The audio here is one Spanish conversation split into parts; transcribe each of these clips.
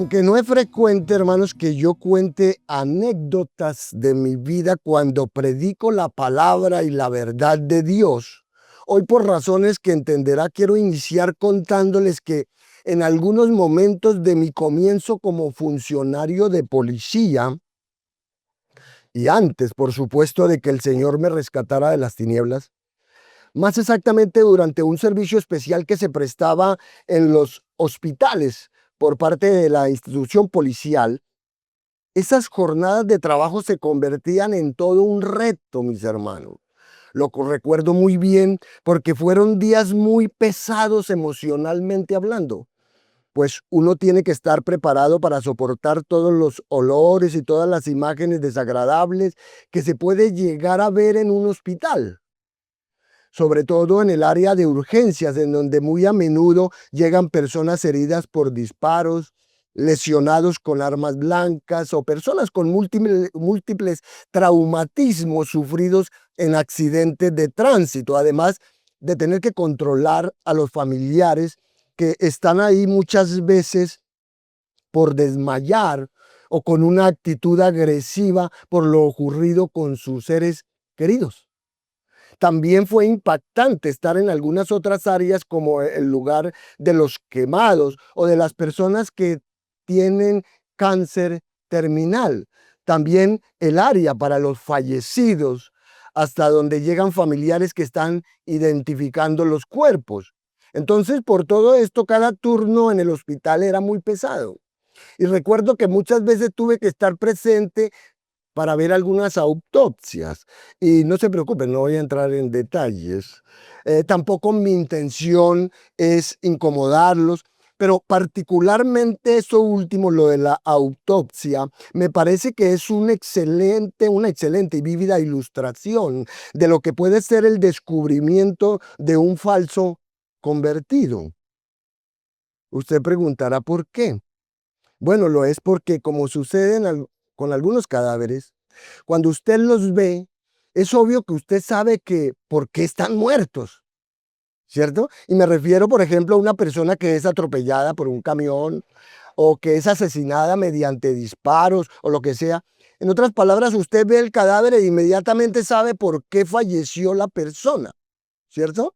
Aunque no es frecuente, hermanos, que yo cuente anécdotas de mi vida cuando predico la palabra y la verdad de Dios, hoy por razones que entenderá, quiero iniciar contándoles que en algunos momentos de mi comienzo como funcionario de policía, y antes, por supuesto, de que el Señor me rescatara de las tinieblas, más exactamente durante un servicio especial que se prestaba en los hospitales por parte de la institución policial, esas jornadas de trabajo se convertían en todo un reto, mis hermanos. Recuerdo muy bien porque fueron días muy pesados emocionalmente hablando, pues uno tiene que estar preparado para soportar todos los olores y todas las imágenes desagradables que se puede llegar a ver en un hospital, sobre todo en el área de urgencias, en donde muy a menudo llegan personas heridas por disparos, lesionados con armas blancas o personas con múltiples traumatismos sufridos en accidentes de tránsito, además de tener que controlar a los familiares que están ahí muchas veces por desmayar o con una actitud agresiva por lo ocurrido con sus seres queridos. También fue impactante estar en algunas otras áreas como el lugar de los quemados o de las personas que tienen cáncer terminal. También el área para los fallecidos, hasta donde llegan familiares que están identificando los cuerpos. Entonces, por todo esto, cada turno en el hospital era muy pesado. Y recuerdo que muchas veces tuve que estar presente para ver algunas autopsias. Y no se preocupen, no voy a entrar en detalles. Tampoco mi intención es incomodarlos, pero particularmente eso último, lo de la autopsia, me parece que es una excelente y vívida ilustración de lo que puede ser el descubrimiento de un falso convertido. Usted preguntará por qué. Bueno, lo es porque como sucede con algunos cadáveres, cuando usted los ve, es obvio que usted sabe que por qué están muertos, ¿cierto? Y me refiero, por ejemplo, a una persona que es atropellada por un camión o que es asesinada mediante disparos o lo que sea. En otras palabras, usted ve el cadáver e inmediatamente sabe por qué falleció la persona, ¿cierto?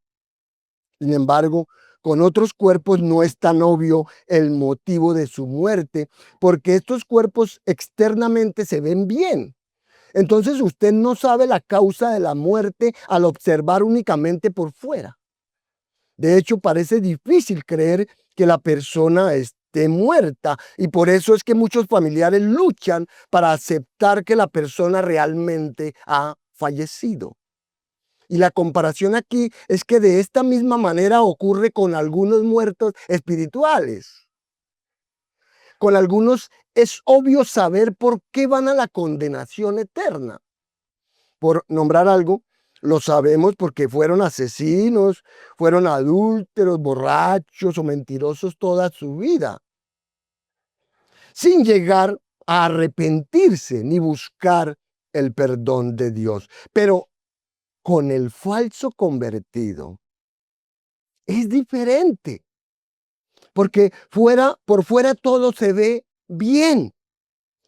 Sin embargo, con otros cuerpos no es tan obvio el motivo de su muerte, porque estos cuerpos externamente se ven bien. Entonces usted no sabe la causa de la muerte al observar únicamente por fuera. De hecho, parece difícil creer que la persona esté muerta y por eso es que muchos familiares luchan para aceptar que la persona realmente ha fallecido. Y la comparación aquí es que de esta misma manera ocurre con algunos muertos espirituales. Con algunos es obvio saber por qué van a la condenación eterna. Por nombrar algo, lo sabemos porque fueron asesinos, fueron adúlteros, borrachos o mentirosos toda su vida, sin llegar a arrepentirse ni buscar el perdón de Dios. Pero con el falso convertido es diferente, porque por fuera todo se ve bien,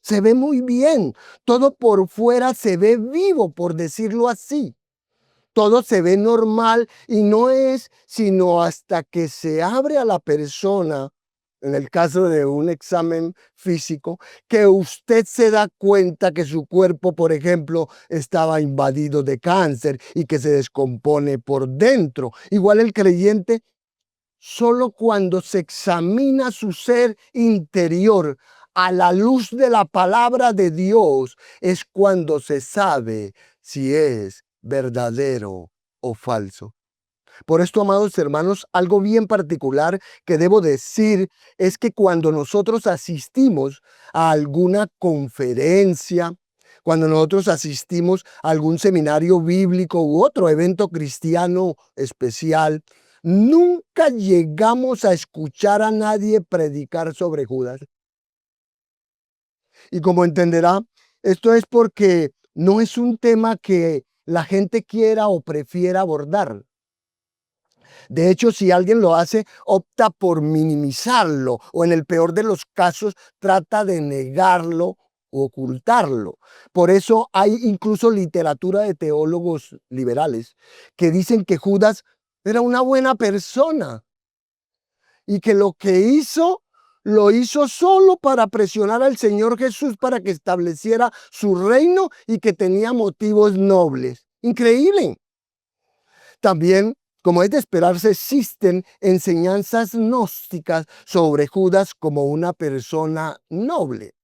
se ve muy bien, todo por fuera se ve vivo, por decirlo así. Todo se ve normal y no es sino hasta que se abre a la persona, en el caso de un examen físico, que usted se da cuenta que su cuerpo, por ejemplo, estaba invadido de cáncer y que se descompone por dentro. Igual el creyente, solo cuando se examina su ser interior a la luz de la palabra de Dios es cuando se sabe si es verdadero o falso. Por esto, amados hermanos, algo bien particular que debo decir es que cuando nosotros asistimos a alguna conferencia, cuando nosotros asistimos a algún seminario bíblico u otro evento cristiano especial, nunca llegamos a escuchar a nadie predicar sobre Judas. Y como entenderá, esto es porque no es un tema que la gente quiera o prefiera abordar. De hecho, si alguien lo hace, opta por minimizarlo o en el peor de los casos trata de negarlo o ocultarlo. Por eso hay incluso literatura de teólogos liberales que dicen que Judas era una buena persona y que lo que hizo lo hizo solo para presionar al Señor Jesús para que estableciera su reino y que tenía motivos nobles. Increíble. También, como es de esperarse, existen enseñanzas gnósticas sobre Judas como una persona noble.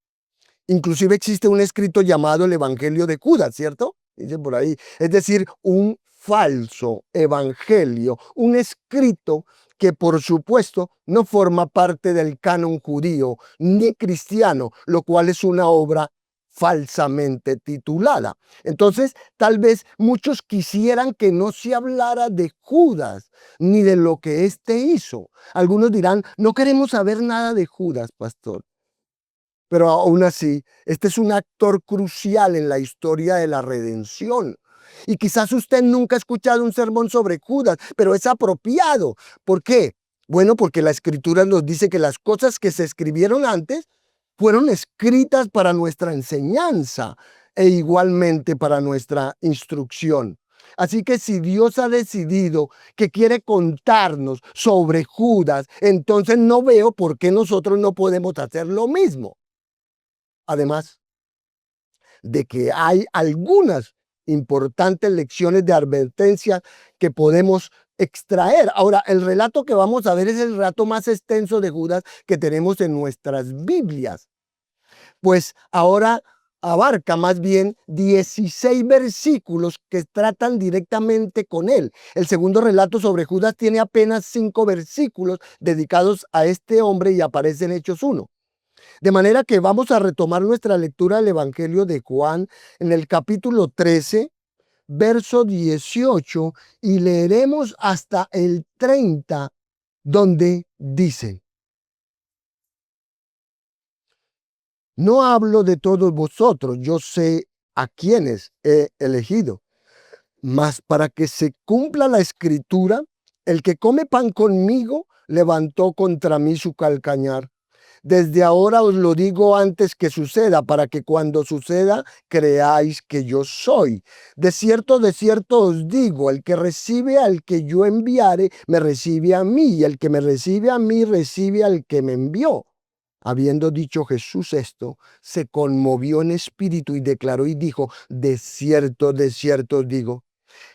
Inclusive existe un escrito llamado el Evangelio de Judas, ¿cierto? Dice por ahí. Es decir, un falso evangelio, un escrito que por supuesto no forma parte del canon judío ni cristiano, lo cual es una obra falsamente titulada. Entonces, tal vez muchos quisieran que no se hablara de Judas ni de lo que éste hizo. Algunos dirán, no queremos saber nada de Judas, pastor. Pero aún así, este es un actor crucial en la historia de la redención. Y quizás usted nunca ha escuchado un sermón sobre Judas, pero es apropiado. ¿Por qué? Bueno, porque la Escritura nos dice que las cosas que se escribieron antes fueron escritas para nuestra enseñanza e igualmente para nuestra instrucción. Así que si Dios ha decidido que quiere contarnos sobre Judas, entonces no veo por qué nosotros no podemos hacer lo mismo. Además de que hay algunas importantes lecciones de advertencia que podemos extraer. Ahora, el relato que vamos a ver es el relato más extenso de Judas que tenemos en nuestras Biblias. Pues ahora abarca más bien 16 versículos que tratan directamente con él. El segundo relato sobre Judas tiene apenas 5 versículos dedicados a este hombre y aparece en Hechos 1. De manera que vamos a retomar nuestra lectura del Evangelio de Juan en el capítulo 13, verso 18, y leeremos hasta el 30, donde dice: no hablo de todos vosotros, yo sé a quienes he elegido, mas para que se cumpla la escritura, el que come pan conmigo levantó contra mí su calcañar. Desde ahora os lo digo antes que suceda, para que cuando suceda creáis que yo soy. De cierto os digo, el que recibe al que yo enviare, me recibe a mí, y el que me recibe a mí, recibe al que me envió. Habiendo dicho Jesús esto, se conmovió en espíritu y declaró y dijo: de cierto os digo,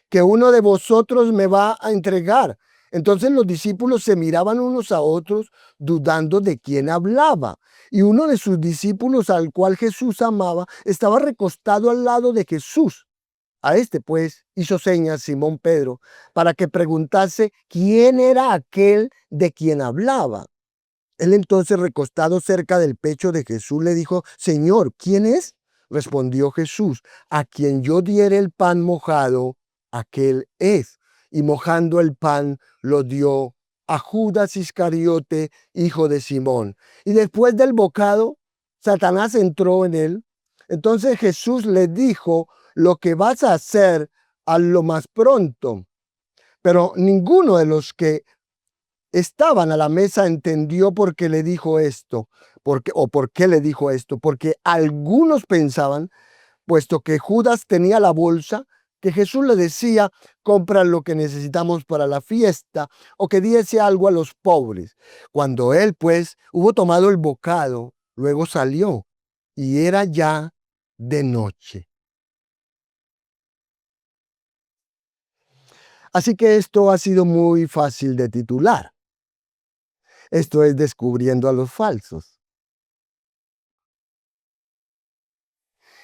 que uno de vosotros me va a entregar. Entonces los discípulos se miraban unos a otros, dudando de quién hablaba. Y uno de sus discípulos, al cual Jesús amaba, estaba recostado al lado de Jesús. A este, pues, hizo señas Simón Pedro para que preguntase quién era aquel de quien hablaba. Él entonces, recostado cerca del pecho de Jesús, le dijo: Señor, ¿quién es? Respondió Jesús: a quien yo diere el pan mojado, aquel es. Y mojando el pan, lo dio a Judas Iscariote, hijo de Simón. Y después del bocado, Satanás entró en él. Entonces Jesús le dijo: lo que vas a hacer, hazlo más pronto. Pero ninguno de los que estaban a la mesa entendió por qué le dijo esto, por qué le dijo esto, porque algunos pensaban, puesto que Judas tenía la bolsa, que Jesús le decía: compra lo que necesitamos para la fiesta, o que diese algo a los pobres. Cuando él, pues, hubo tomado el bocado, luego salió, y era ya de noche. Así que esto ha sido muy fácil de titular. Esto es descubriendo a los falsos.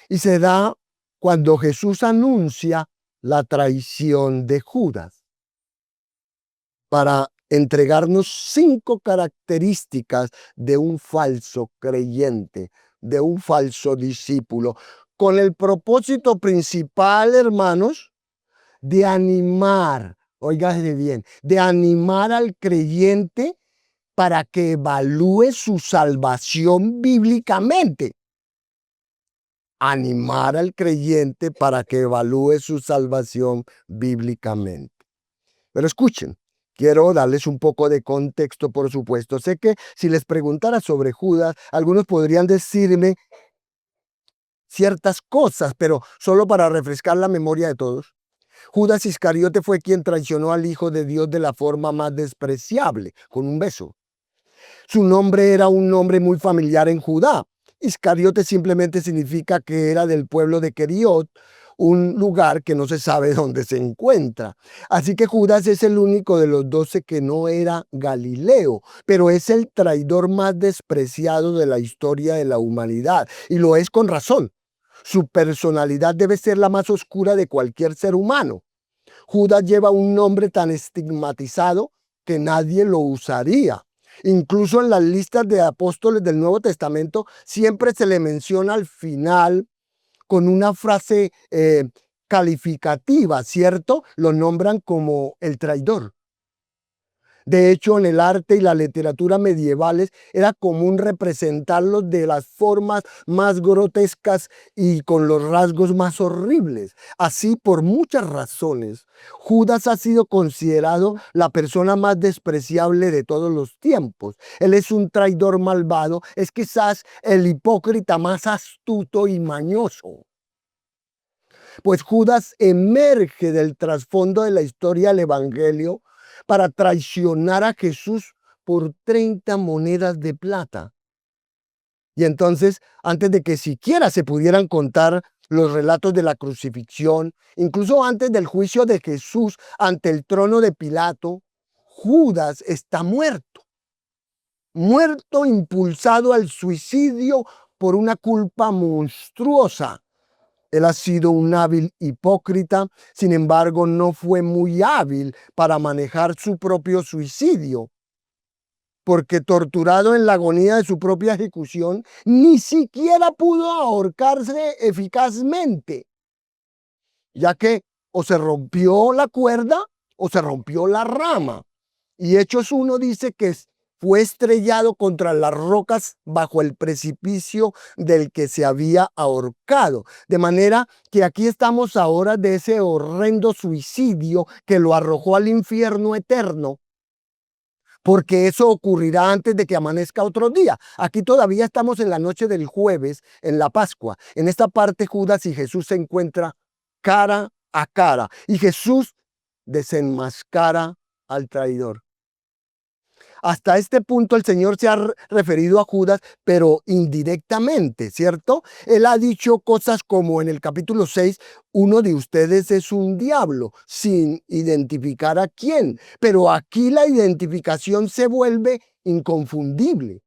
Y se da cuando Jesús anuncia la traición de Judas para entregarnos 5 características de un falso creyente, de un falso discípulo, con el propósito principal, hermanos, de animar, óigase bien, de animar al creyente para que evalúe su salvación bíblicamente. Animar al creyente para que evalúe su salvación bíblicamente. Pero escuchen, Quiero darles un poco de contexto, por supuesto. Sé que si les preguntara sobre Judas, algunos podrían decirme ciertas cosas, pero solo para refrescar la memoria de todos. Judas Iscariote fue quien traicionó al Hijo de Dios de la forma más despreciable, con un beso. Su nombre era un nombre muy familiar en Judá. Iscariote simplemente significa que era del pueblo de Keriot, un lugar que no se sabe dónde se encuentra. Así que Judas es el único de los 12 que no era Galileo, pero es el traidor más despreciado de la historia de la humanidad, y lo es con razón. Su personalidad debe ser la más oscura de cualquier ser humano. Judas lleva un nombre tan estigmatizado que nadie lo usaría. Incluso en las listas de apóstoles del Nuevo Testamento siempre se le menciona al final con una frase calificativa, ¿cierto? Lo nombran como el traidor. De hecho, en el arte y la literatura medievales era común representarlos de las formas más grotescas y con los rasgos más horribles. Así, por muchas razones, Judas ha sido considerado la persona más despreciable de todos los tiempos. Él es un traidor malvado, es quizás el hipócrita más astuto y mañoso. Pues Judas emerge del trasfondo de la historia del Evangelio para traicionar a Jesús por 30 monedas de plata. Y entonces, antes de que siquiera se pudieran contar los relatos de la crucifixión, incluso antes del juicio de Jesús ante el trono de Pilato, Judas está muerto. Muerto impulsado al suicidio por una culpa monstruosa. Él ha sido un hábil hipócrita, sin embargo, no fue muy hábil para manejar su propio suicidio, porque torturado en la agonía de su propia ejecución, ni siquiera pudo ahorcarse eficazmente, ya que o se rompió la cuerda o se rompió la rama. Y Hechos 1 dice que fue estrellado contra las rocas bajo el precipicio del que se había ahorcado. De manera que aquí estamos ahora de ese horrendo suicidio que lo arrojó al infierno eterno, porque eso ocurrirá antes de que amanezca otro día. Aquí todavía estamos en la noche del jueves, en la Pascua. En esta parte Judas y Jesús se encuentran cara a cara, y Jesús desenmascara al traidor. Hasta este punto el Señor se ha referido a Judas, pero indirectamente, ¿cierto? Él ha dicho cosas como en el capítulo 6, uno de ustedes es un diablo, sin identificar a quién. Pero aquí la identificación se vuelve inconfundible.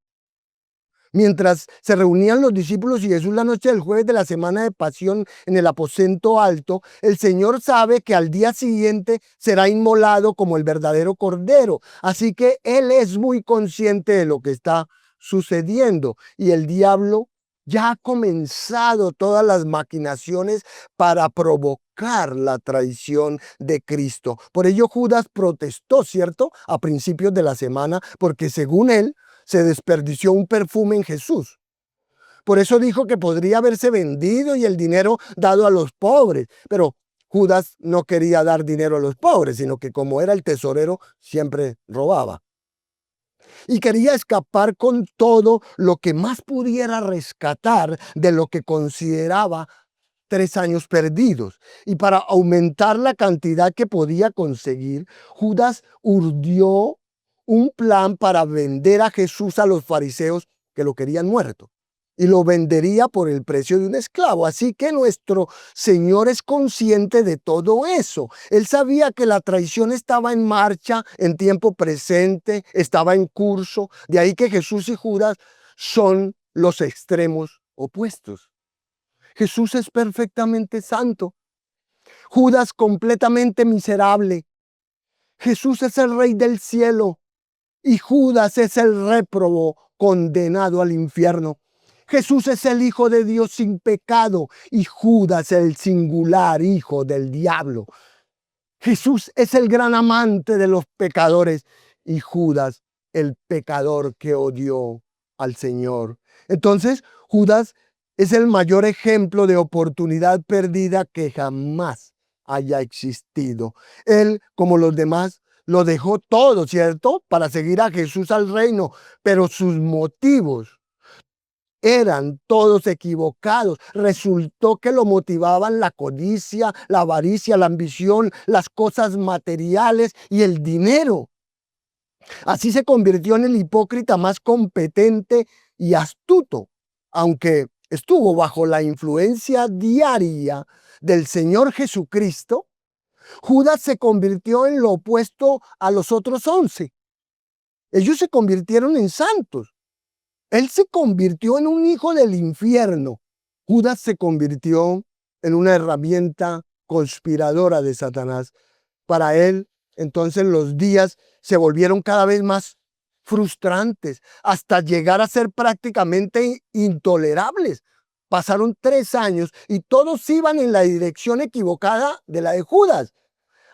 Mientras se reunían los discípulos y Jesús la noche del jueves de la semana de pasión en el aposento alto, el Señor sabe que al día siguiente será inmolado como el verdadero cordero. Así que Él es muy consciente de lo que está sucediendo, y el diablo ya ha comenzado todas las maquinaciones para provocar la traición de Cristo. Por ello Judas protestó, ¿cierto?, a principios de la semana, porque según él, se desperdició un perfume en Jesús. Por eso dijo que podría haberse vendido y el dinero dado a los pobres. Pero Judas no quería dar dinero a los pobres, sino que como era el tesorero, siempre robaba. Y quería escapar con todo lo que más pudiera rescatar de lo que consideraba 3 años perdidos. Y para aumentar la cantidad que podía conseguir, Judas urdió un plan para vender a Jesús a los fariseos que lo querían muerto, y lo vendería por el precio de un esclavo. Así que nuestro Señor es consciente de todo eso. Él sabía que la traición estaba en marcha, en tiempo presente, estaba en curso. De ahí que Jesús y Judas son los extremos opuestos. Jesús es perfectamente santo, Judas completamente miserable. Jesús es el Rey del cielo y Judas es el réprobo condenado al infierno. Jesús es el Hijo de Dios sin pecado y Judas el singular hijo del diablo. Jesús es el gran amante de los pecadores y Judas el pecador que odió al Señor. Entonces, Judas es el mayor ejemplo de oportunidad perdida que jamás haya existido. Él, como los demás, lo dejó todo, ¿cierto? Para seguir a Jesús al reino, pero sus motivos eran todos equivocados. Resultó que lo motivaban la codicia, la avaricia, la ambición, las cosas materiales y el dinero. Así se convirtió en el hipócrita más competente y astuto, aunque estuvo bajo la influencia diaria del Señor Jesucristo. Judas se convirtió en lo opuesto a los otros 11. Ellos se convirtieron en santos. Él se convirtió en un hijo del infierno. Judas se convirtió en una herramienta conspiradora de Satanás. Para él, entonces, los días se volvieron cada vez más frustrantes, hasta llegar a ser prácticamente intolerables. Pasaron 3 años y todos iban en la dirección equivocada de la de Judas.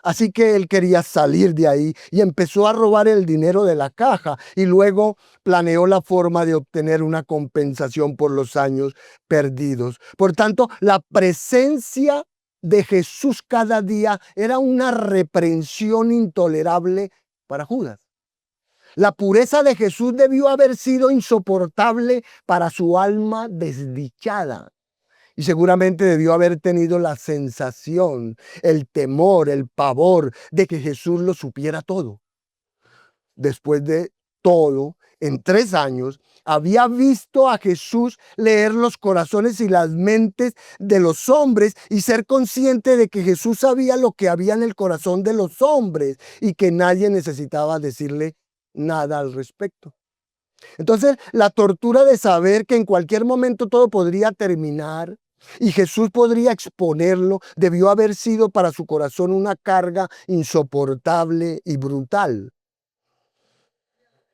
Así que él quería salir de ahí y empezó a robar el dinero de la caja y luego planeó la forma de obtener una compensación por los años perdidos. Por tanto, la presencia de Jesús cada día era una reprensión intolerable para Judas. La pureza de Jesús debió haber sido insoportable para su alma desdichada. Y seguramente debió haber tenido la sensación, el temor, el pavor de que Jesús lo supiera todo. Después de todo, en 3 años, había visto a Jesús leer los corazones y las mentes de los hombres y ser consciente de que Jesús sabía lo que había en el corazón de los hombres y que nadie necesitaba decirle nada al respecto. Entonces, la tortura de saber que en cualquier momento todo podría terminar y Jesús podría exponerlo, debió haber sido para su corazón una carga insoportable y brutal.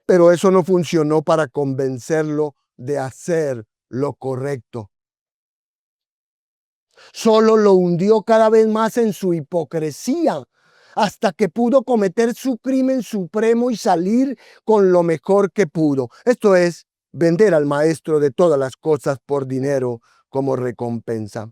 Pero eso no funcionó para convencerlo de hacer lo correcto. Solo lo hundió cada vez más en su hipocresía, hasta que pudo cometer su crimen supremo y salir con lo mejor que pudo. Esto es, vender al maestro de todas las cosas por dinero como recompensa.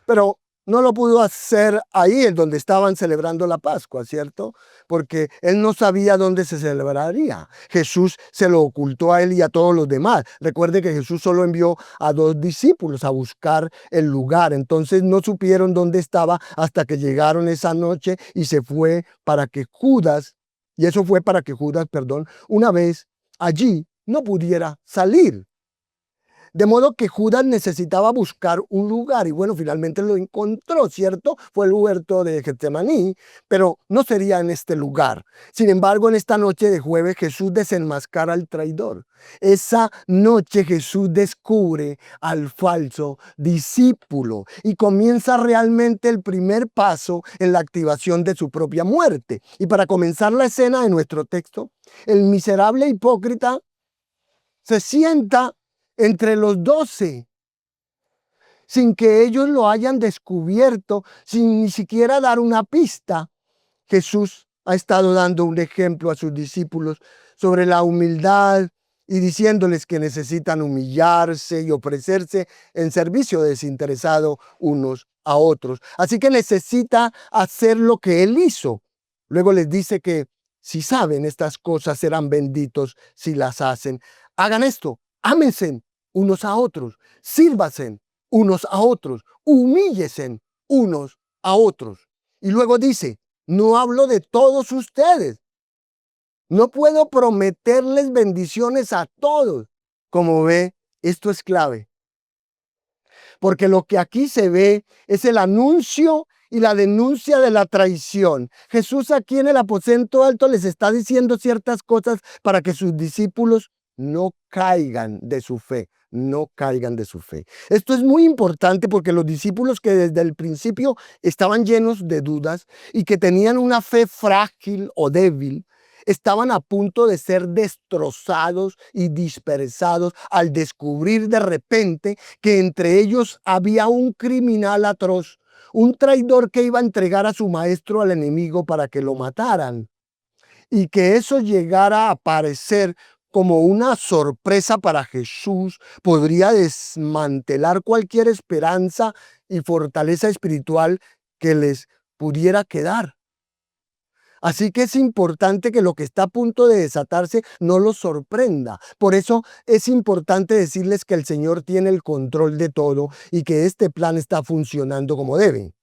Pero no lo pudo hacer ahí, en donde estaban celebrando la Pascua, ¿cierto? Porque él no sabía dónde se celebraría. Jesús se lo ocultó a él y a todos los demás. Recuerde que Jesús solo envió a 2 discípulos a buscar el lugar. Entonces no supieron dónde estaba hasta que llegaron esa noche y se fue para que Judas, y eso fue para que Judas, perdón, una vez allí no pudiera salir. De modo que Judas necesitaba buscar un lugar y bueno, finalmente lo encontró, ¿cierto? Fue el huerto de Getsemaní, pero no sería en este lugar. Sin embargo, en esta noche de jueves Jesús desenmascara al traidor. Esa noche Jesús descubre al falso discípulo y comienza realmente el primer paso en la activación de su propia muerte. Y para comenzar la escena de nuestro texto, el miserable hipócrita se sienta entre los 12, sin que ellos lo hayan descubierto, sin ni siquiera dar una pista. Jesús ha estado dando un ejemplo a sus discípulos sobre la humildad y diciéndoles que necesitan humillarse y ofrecerse en servicio desinteresado unos a otros. Así que necesita hacer lo que él hizo. Luego les dice que si saben estas cosas serán benditos si las hacen. Hagan esto, ámense unos a otros, sírvanse unos a otros, humíllesen unos a otros. Y luego dice, no hablo de todos ustedes. No puedo prometerles bendiciones a todos. Como ve, esto es clave. Porque lo que aquí se ve es el anuncio y la denuncia de la traición. Jesús aquí en el aposento alto les está diciendo ciertas cosas para que sus discípulos no caigan de su fe, no caigan de su fe. Esto es muy importante porque los discípulos que desde el principio estaban llenos de dudas y que tenían una fe frágil o débil, estaban a punto de ser destrozados y dispersados al descubrir de repente que entre ellos había un criminal atroz, un traidor que iba a entregar a su maestro al enemigo para que lo mataran. Y que eso llegara a parecer como una sorpresa para Jesús podría desmantelar cualquier esperanza y fortaleza espiritual que les pudiera quedar. Así que es importante que lo que está a punto de desatarse no los sorprenda. Por eso es importante decirles que el Señor tiene el control de todo y que este plan está funcionando como debe.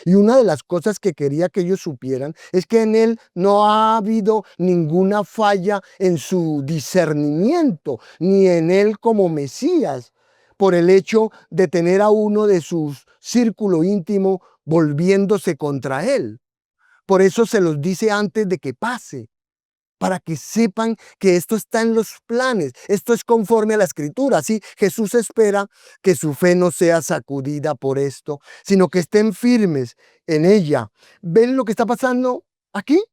Y una de las cosas que quería que ellos supieran es que en Él no ha habido ninguna falla en su discernimiento, ni en Él como Mesías, por el hecho de tener a uno de su círculo íntimo volviéndose contra Él. Por eso se los dice antes de que pase, para que sepan que esto está en los planes, esto es conforme a la Escritura. Así Jesús espera que su fe no sea sacudida por esto, sino que estén firmes en ella. ¿Ven lo que está pasando aquí?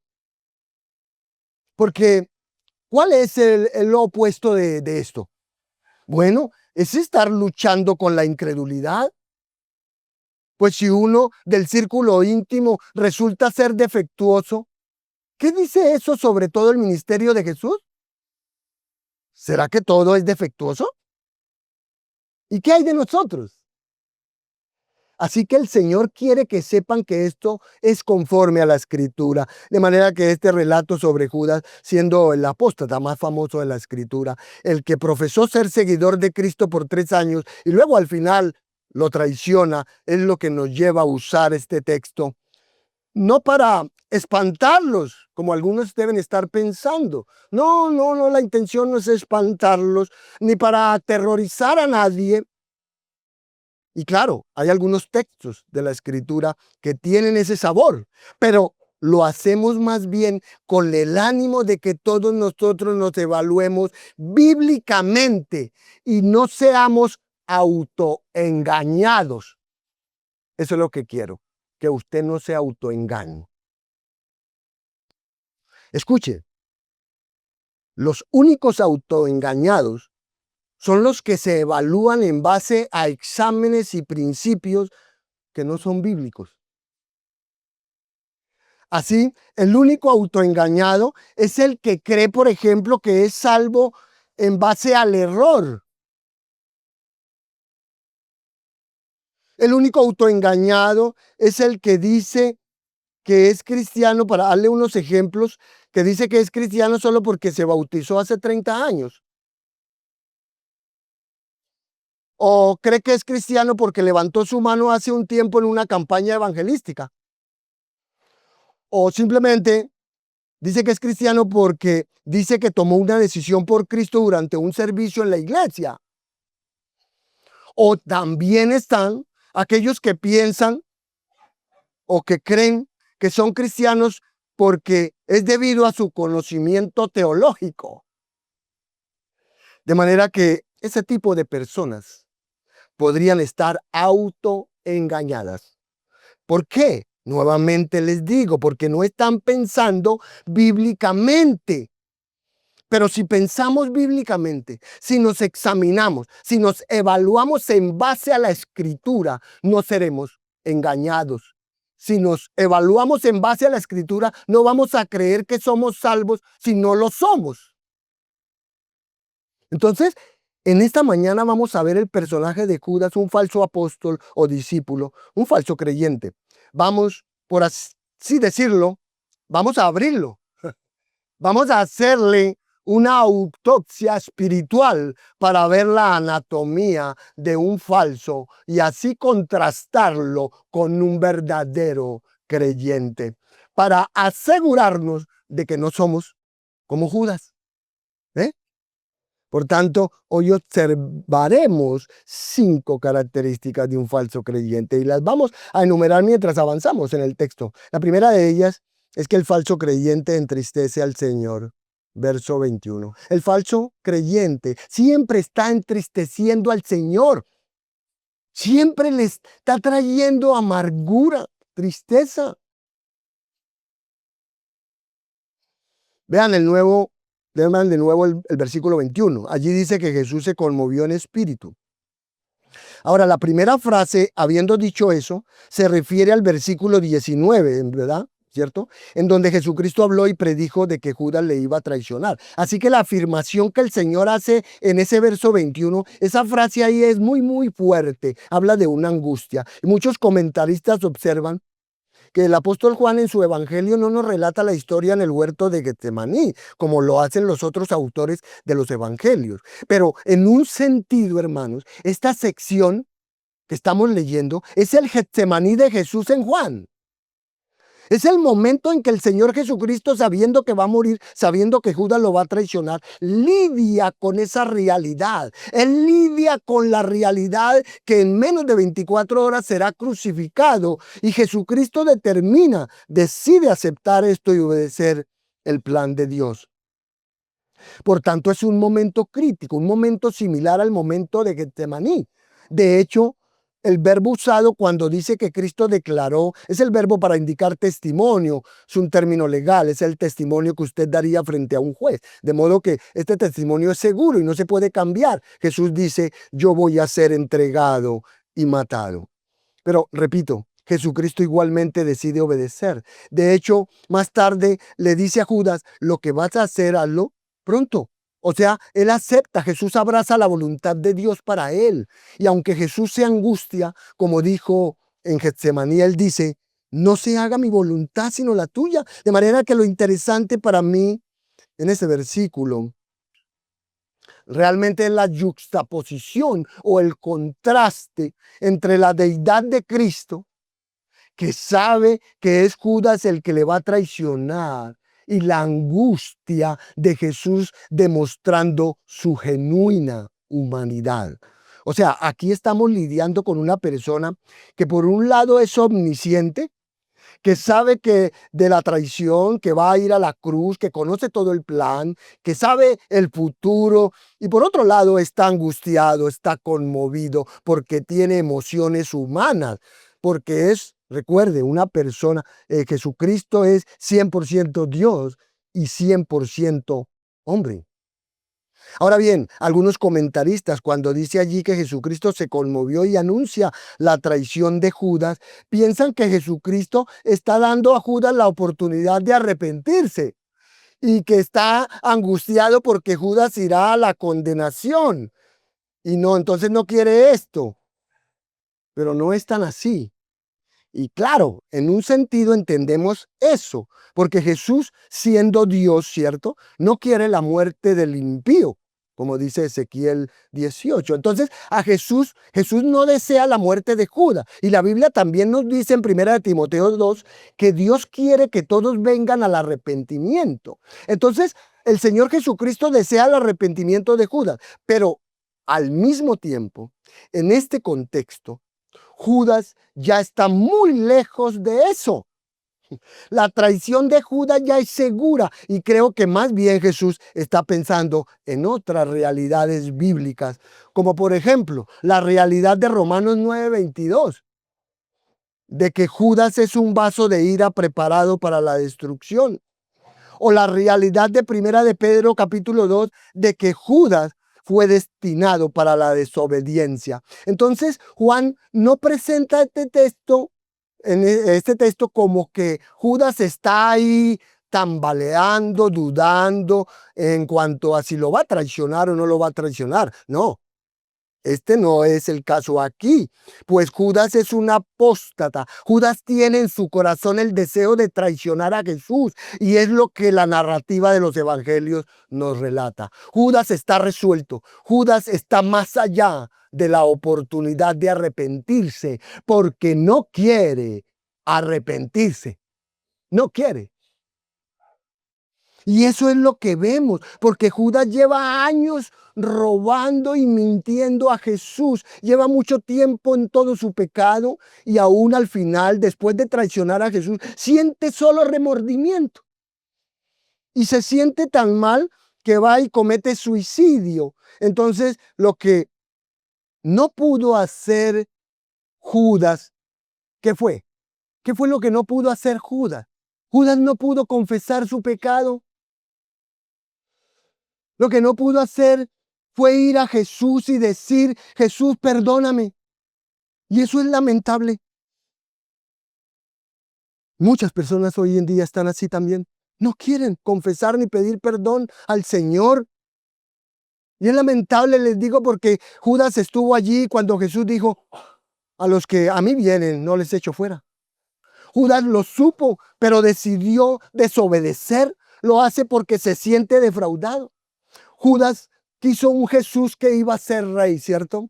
Porque, ¿cuál es el opuesto de esto? Bueno, es estar luchando con la incredulidad. Pues si uno del círculo íntimo resulta ser defectuoso, ¿qué dice eso sobre todo el ministerio de Jesús? ¿Será que todo es defectuoso? ¿Y qué hay de nosotros? Así que el Señor quiere que sepan que esto es conforme a la Escritura, de manera que este relato sobre Judas, siendo el apóstata más famoso de la Escritura, el que profesó ser seguidor de Cristo por 3 años y luego al final lo traiciona, es lo que nos lleva a usar este texto. No para espantarlos, como algunos deben estar pensando. No, la intención no es espantarlos, ni para aterrorizar a nadie. Y claro, hay algunos textos de la Escritura que tienen ese sabor, pero lo hacemos más bien con el ánimo de que todos nosotros nos evaluemos bíblicamente y no seamos autoengañados. Eso es lo que quiero, que usted no se autoengañe. Escuche, los únicos autoengañados son los que se evalúan en base a exámenes y principios que no son bíblicos. Así, el único autoengañado es el que cree, por ejemplo, que es salvo en base al error. El único autoengañado es el que dice que es cristiano, para darle unos ejemplos, que dice que es cristiano solo porque se bautizó hace 30 años. O cree que es cristiano porque levantó su mano hace un tiempo en una campaña evangelística. O simplemente dice que es cristiano porque dice que tomó una decisión por Cristo durante un servicio en la iglesia. O también están aquellos que piensan o que creen que son cristianos porque es debido a su conocimiento teológico. De manera que ese tipo de personas podrían estar autoengañadas. ¿Por qué? Nuevamente les digo, porque no están pensando bíblicamente. Pero si pensamos bíblicamente, si nos examinamos, si nos evaluamos en base a la Escritura, no seremos engañados. Si nos evaluamos en base a la Escritura, no vamos a creer que somos salvos si no lo somos. Entonces, en esta mañana vamos a ver el personaje de Judas, un falso apóstol o discípulo, un falso creyente. Vamos, por así decirlo, vamos a abrirlo. Vamos a hacerle una autopsia espiritual para ver la anatomía de un falso y así contrastarlo con un verdadero creyente, para asegurarnos de que no somos como Judas. ¿eh? Por tanto, hoy observaremos 5 características de un falso creyente y las vamos a enumerar mientras avanzamos en el texto. La primera de ellas es que el falso creyente entristece al Señor. Verso 21. El falso creyente siempre está entristeciendo al Señor. Siempre le está trayendo amargura, tristeza. Vean de nuevo el versículo 21. Allí dice que Jesús se conmovió en espíritu. Ahora, la primera frase, habiendo dicho eso, se refiere al versículo 19, ¿verdad? ¿Cierto? En donde Jesucristo habló y predijo de que Judas le iba a traicionar. Así que la afirmación que el Señor hace en ese verso 21, esa frase ahí es muy fuerte. Habla de una angustia. Y muchos comentaristas observan que el apóstol Juan en su evangelio no nos relata la historia en el huerto de Getsemaní, como lo hacen los otros autores de los evangelios. Pero en un sentido, hermanos, esta sección que estamos leyendo es el Getsemaní de Jesús en Juan. Es el momento en que el Señor Jesucristo, sabiendo que va a morir, sabiendo que Judas lo va a traicionar, lidia con esa realidad. Él lidia con la realidad que en menos de 24 horas será crucificado. Y Jesucristo decide aceptar esto y obedecer el plan de Dios. Por tanto, es un momento crítico, un momento similar al momento de Getsemaní. De hecho, el verbo usado cuando dice que Cristo declaró es el verbo para indicar testimonio. Es un término legal, es el testimonio que usted daría frente a un juez. De modo que este testimonio es seguro y no se puede cambiar. Jesús dice, yo voy a ser entregado y matado. Pero repito, Jesucristo igualmente decide obedecer. De hecho, más tarde le dice a Judas, lo que vas a hacer, hazlo pronto. O sea, él acepta, Jesús abraza la voluntad de Dios para él. Y aunque Jesús se angustia, como dijo en Getsemaní, él dice, no se haga mi voluntad sino la tuya. De manera que lo interesante para mí en ese versículo realmente es la yuxtaposición o el contraste entre la deidad de Cristo, que sabe que es Judas el que le va a traicionar, y la angustia de Jesús demostrando su genuina humanidad. O sea, aquí estamos lidiando con una persona que por un lado es omnisciente, que sabe que de la traición, que va a ir a la cruz, que conoce todo el plan, que sabe el futuro, y por otro lado está angustiado, está conmovido, porque tiene emociones humanas, porque es, recuerde, una persona, Jesucristo es 100% Dios y 100% hombre. Ahora bien, algunos comentaristas, cuando dice allí que Jesucristo se conmovió y anuncia la traición de Judas, piensan que Jesucristo está dando a Judas la oportunidad de arrepentirse y que está angustiado porque Judas irá a la condenación. Y no, entonces no quiere esto. Pero no es tan así. Y claro, en un sentido entendemos eso, porque Jesús, siendo Dios, ¿cierto? No quiere la muerte del impío, como dice Ezequiel 18. Entonces, Jesús no desea la muerte de Judas. Y la Biblia también nos dice en 1 Timoteo 2 que Dios quiere que todos vengan al arrepentimiento. Entonces, el Señor Jesucristo desea el arrepentimiento de Judas, pero al mismo tiempo, en este contexto, Judas ya está muy lejos de eso. La traición de Judas ya es segura y creo que más bien Jesús está pensando en otras realidades bíblicas, como por ejemplo la realidad de Romanos 9:22, de que Judas es un vaso de ira preparado para la destrucción, o la realidad de Primera de Pedro capítulo 2 de que Judas fue destinado para la desobediencia. Entonces, Juan no presenta este texto como que Judas está ahí tambaleando, dudando en cuanto a si lo va a traicionar o no lo va a traicionar. No, este no es el caso aquí, pues Judas es un apóstata. Judas tiene en su corazón el deseo de traicionar a Jesús y es lo que la narrativa de los evangelios nos relata. Judas está resuelto, Judas está más allá de la oportunidad de arrepentirse porque no quiere arrepentirse, no quiere. Y eso es lo que vemos, porque Judas lleva años robando y mintiendo a Jesús. Lleva mucho tiempo en todo su pecado y aún al final, después de traicionar a Jesús, siente solo remordimiento. Y se siente tan mal que va y comete suicidio. Entonces, lo que no pudo hacer Judas, ¿qué fue? ¿Qué fue lo que no pudo hacer Judas? Judas no pudo confesar su pecado. Lo que no pudo hacer fue ir a Jesús y decir, Jesús, perdóname. Y eso es lamentable. Muchas personas hoy en día están así también. No quieren confesar ni pedir perdón al Señor. Y es lamentable, les digo, porque Judas estuvo allí cuando Jesús dijo, a los que a mí vienen, no les echo fuera. Judas lo supo, pero decidió desobedecer. Lo hace porque se siente defraudado. Judas quiso un Jesús que iba a ser rey, ¿cierto?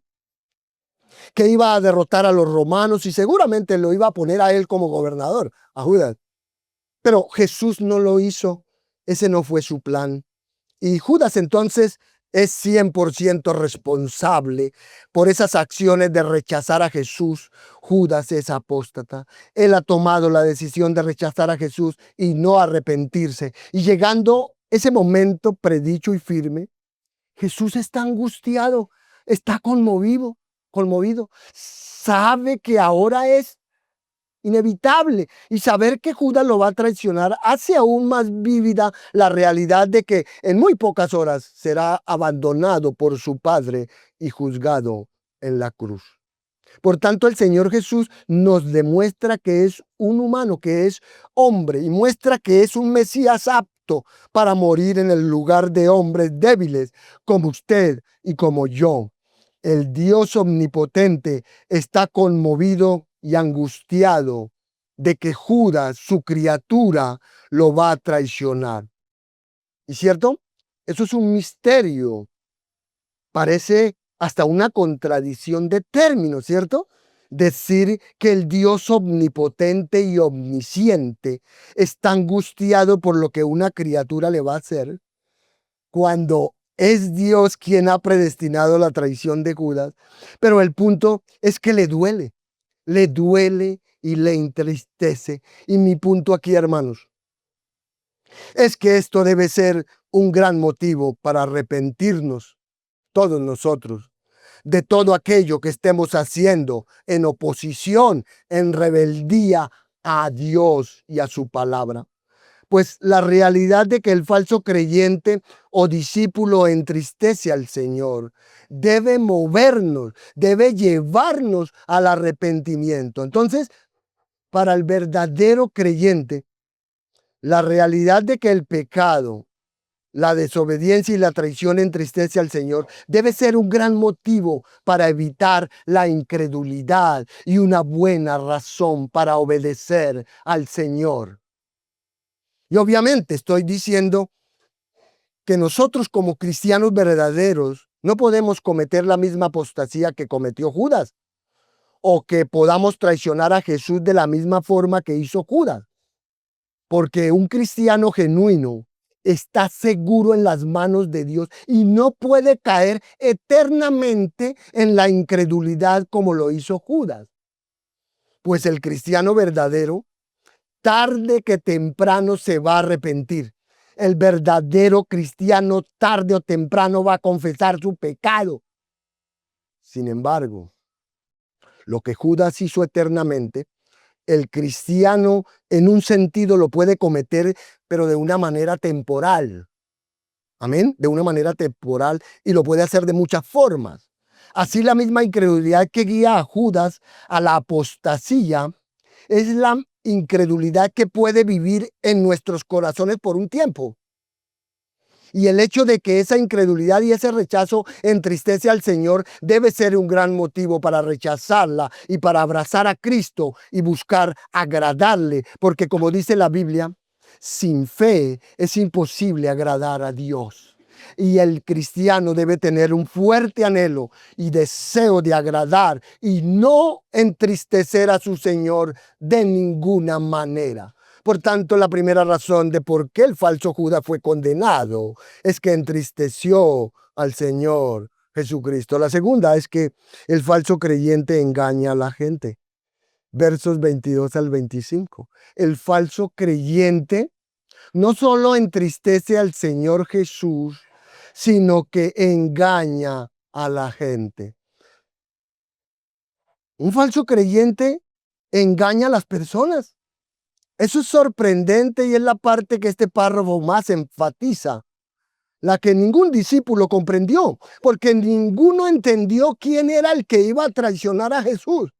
Que iba a derrotar a los romanos y seguramente lo iba a poner a él como gobernador, a Judas. Pero Jesús no lo hizo. Ese no fue su plan. Y Judas entonces es 100% responsable por esas acciones de rechazar a Jesús. Judas es apóstata. Él ha tomado la decisión de rechazar a Jesús y no arrepentirse. Y llegando ese momento predicho y firme, Jesús está angustiado, está conmovido. Sabe que ahora es inevitable. Y saber que Judas lo va a traicionar hace aún más vívida la realidad de que en muy pocas horas será abandonado por su Padre y juzgado en la cruz. Por tanto, el Señor Jesús nos demuestra que es un humano, que es hombre, y muestra que es un Mesías apto para morir en el lugar de hombres débiles como usted y como yo. El Dios omnipotente está conmovido y angustiado de que Judas, su criatura, lo va a traicionar. ¿Y cierto? Eso es un misterio. Parece hasta una contradicción de términos, ¿cierto? Decir que el Dios omnipotente y omnisciente está angustiado por lo que una criatura le va a hacer, cuando es Dios quien ha predestinado la traición de Judas. Pero el punto es que le duele y le entristece. Y mi punto aquí, hermanos, es que esto debe ser un gran motivo para arrepentirnos todos nosotros de todo aquello que estemos haciendo en oposición, en rebeldía a Dios y a su palabra. Pues la realidad de que el falso creyente o discípulo entristece al Señor debe movernos, debe llevarnos al arrepentimiento. Entonces, para el verdadero creyente, la realidad de que el pecado, la desobediencia y la traición entristece al Señor debe ser un gran motivo para evitar la incredulidad y una buena razón para obedecer al Señor. Y obviamente estoy diciendo que nosotros como cristianos verdaderos no podemos cometer la misma apostasía que cometió Judas, o que podamos traicionar a Jesús de la misma forma que hizo Judas. Porque un cristiano genuino está seguro en las manos de Dios y no puede caer eternamente en la incredulidad como lo hizo Judas. Pues el cristiano verdadero, tarde que temprano se va a arrepentir. El verdadero cristiano tarde o temprano va a confesar su pecado. Sin embargo, lo que Judas hizo eternamente, el cristiano en un sentido lo puede cometer, pero de una manera temporal. Amén, de una manera temporal, y lo puede hacer de muchas formas. Así la misma incredulidad que guía a Judas a la apostasía es la incredulidad que puede vivir en nuestros corazones por un tiempo. Y el hecho de que esa incredulidad y ese rechazo entristece al Señor debe ser un gran motivo para rechazarla y para abrazar a Cristo y buscar agradarle. Porque como dice la Biblia, sin fe es imposible agradar a Dios. Y el cristiano debe tener un fuerte anhelo y deseo de agradar y no entristecer a su Señor de ninguna manera. Por tanto, la primera razón de por qué el falso Judas fue condenado es que entristeció al Señor Jesucristo. La segunda es que el falso creyente engaña a la gente. Versos 22 al 25. El falso creyente no solo entristece al Señor Jesús, sino que engaña a la gente. Un falso creyente engaña a las personas. Eso es sorprendente y es la parte que este párrafo más enfatiza, la que ningún discípulo comprendió, porque ninguno entendió quién era el que iba a traicionar a Jesús.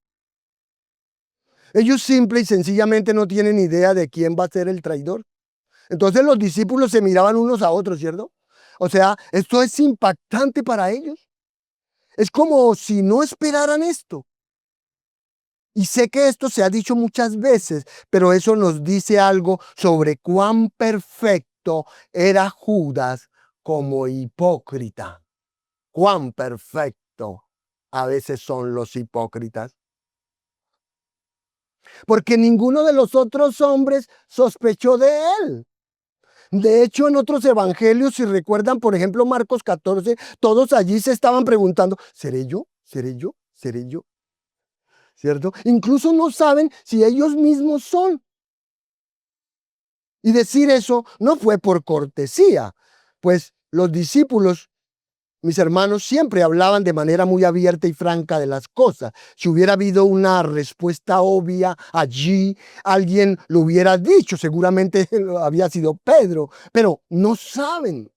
Ellos simple y sencillamente no tienen idea de quién va a ser el traidor. Entonces los discípulos se miraban unos a otros, ¿cierto? O sea, esto es impactante para ellos. Es como si no esperaran esto. Y sé que esto se ha dicho muchas veces, pero eso nos dice algo sobre cuán perfecto era Judas como hipócrita. Cuán perfecto a veces son los hipócritas. Porque ninguno de los otros hombres sospechó de él. De hecho, en otros evangelios, si recuerdan, por ejemplo, Marcos 14, todos allí se estaban preguntando, ¿seré yo? ¿Seré yo? ¿Seré yo? ¿Cierto? Incluso no saben si ellos mismos son. Y decir eso no fue por cortesía, pues los discípulos, mis hermanos, siempre hablaban de manera muy abierta y franca de las cosas. Si hubiera habido una respuesta obvia allí, alguien lo hubiera dicho, seguramente había sido Pedro, pero no saben.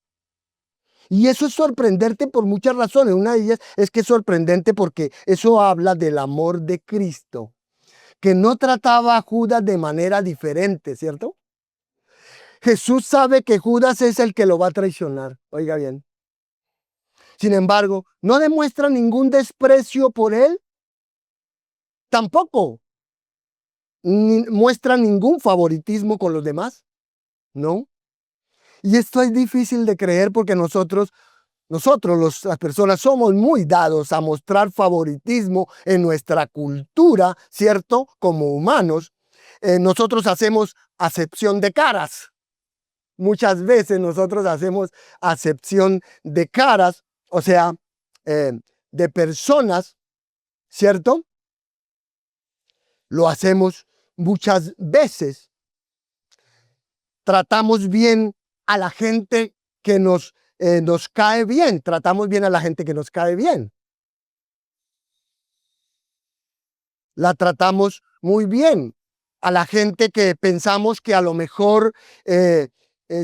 Y eso es sorprendente por muchas razones. Una de ellas es que es sorprendente porque eso habla del amor de Cristo, que no trataba a Judas de manera diferente, ¿cierto? Jesús sabe que Judas es el que lo va a traicionar. Oiga bien. Sin embargo, no demuestra ningún desprecio por él, tampoco ni muestra ningún favoritismo con los demás, ¿no? Y esto es difícil de creer porque las personas somos muy dados a mostrar favoritismo en nuestra cultura, ¿cierto? Como humanos, nosotros hacemos acepción de caras. Muchas veces nosotros hacemos acepción de caras, o sea, de personas, ¿cierto? Lo hacemos muchas veces. Tratamos bien a la gente que nos cae bien, tratamos bien a la gente que nos cae bien. La tratamos muy bien a la gente que pensamos que a lo mejor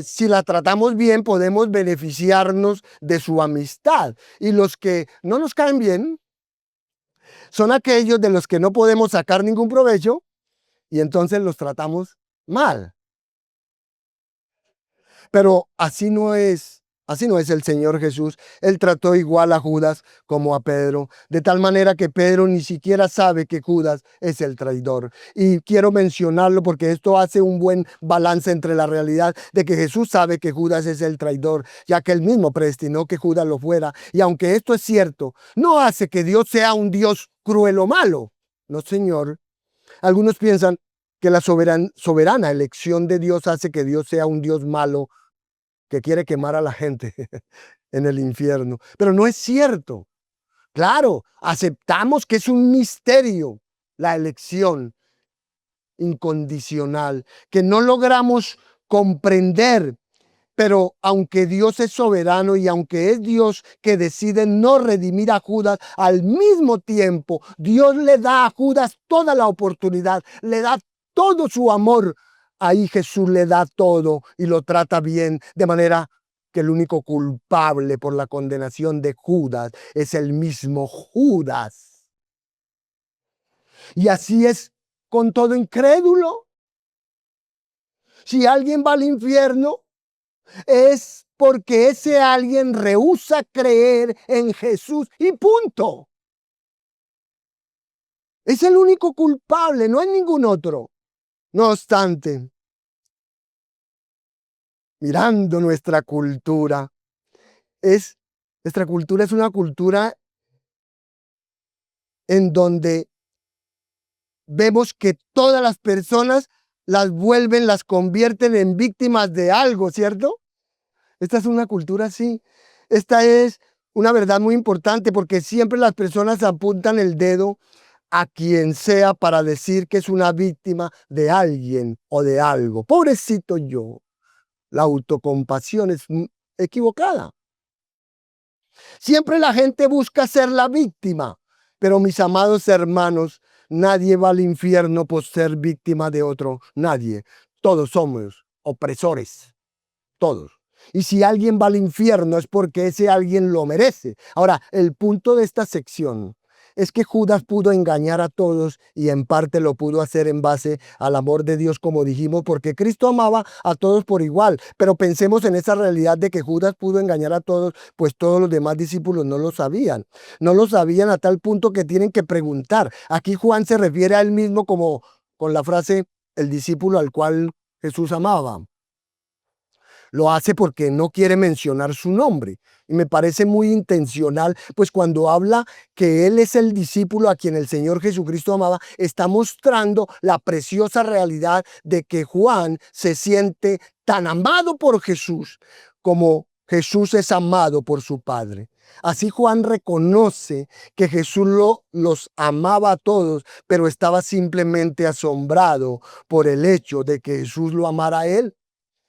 si la tratamos bien podemos beneficiarnos de su amistad. Y los que no nos caen bien son aquellos de los que no podemos sacar ningún provecho y entonces los tratamos mal. Pero así no es el Señor Jesús. Él trató igual a Judas como a Pedro, de tal manera que Pedro ni siquiera sabe que Judas es el traidor. Y quiero mencionarlo porque esto hace un buen balance entre la realidad de que Jesús sabe que Judas es el traidor, ya que él mismo predestinó que Judas lo fuera. Y aunque esto es cierto, no hace que Dios sea un Dios cruel o malo. No, Señor. Algunos piensan que la soberana elección de Dios hace que Dios sea un Dios malo que quiere quemar a la gente en el infierno. Pero no es cierto. Claro, aceptamos que es un misterio la elección incondicional, que no logramos comprender. Pero aunque Dios es soberano y aunque es Dios que decide no redimir a Judas, al mismo tiempo Dios le da a Judas toda la oportunidad, le da todo su amor. Ahí Jesús le da todo y lo trata bien, de manera que el único culpable por la condenación de Judas es el mismo Judas. Y así es con todo incrédulo. Si alguien va al infierno, es porque ese alguien rehúsa creer en Jesús y punto. Es el único culpable, no hay ningún otro. No obstante, mirando nuestra cultura es una cultura en donde vemos que todas las personas las convierten en víctimas de algo, ¿cierto? Esta es una cultura así. Esta es una verdad muy importante porque siempre las personas apuntan el dedo a quien sea para decir que es una víctima de alguien o de algo. Pobrecito yo. La autocompasión es equivocada. Siempre la gente busca ser la víctima, pero mis amados hermanos, nadie va al infierno por ser víctima de otro. Nadie. Todos somos opresores. Todos. Y si alguien va al infierno es porque ese alguien lo merece. Ahora, el punto de esta sección es que Judas pudo engañar a todos y en parte lo pudo hacer en base al amor de Dios, como dijimos, porque Cristo amaba a todos por igual. Pero pensemos en esa realidad de que Judas pudo engañar a todos, pues todos los demás discípulos no lo sabían. No lo sabían a tal punto que tienen que preguntar. Aquí Juan se refiere a él mismo como con la frase, el discípulo al cual Jesús amaba. Lo hace porque no quiere mencionar su nombre. Y me parece muy intencional, pues cuando habla que Él es el discípulo a quien el Señor Jesucristo amaba, está mostrando la preciosa realidad de que Juan se siente tan amado por Jesús como Jesús es amado por su Padre. Así Juan reconoce que Jesús los amaba a todos, pero estaba simplemente asombrado por el hecho de que Jesús lo amara a él.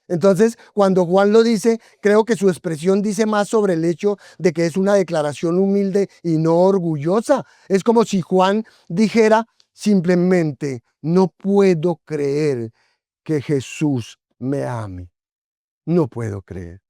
Entonces, cuando Juan lo dice, creo que su expresión dice más sobre el hecho de que es una declaración humilde y no orgullosa. Es como si Juan dijera simplemente, no puedo creer que Jesús me ame. No puedo creer.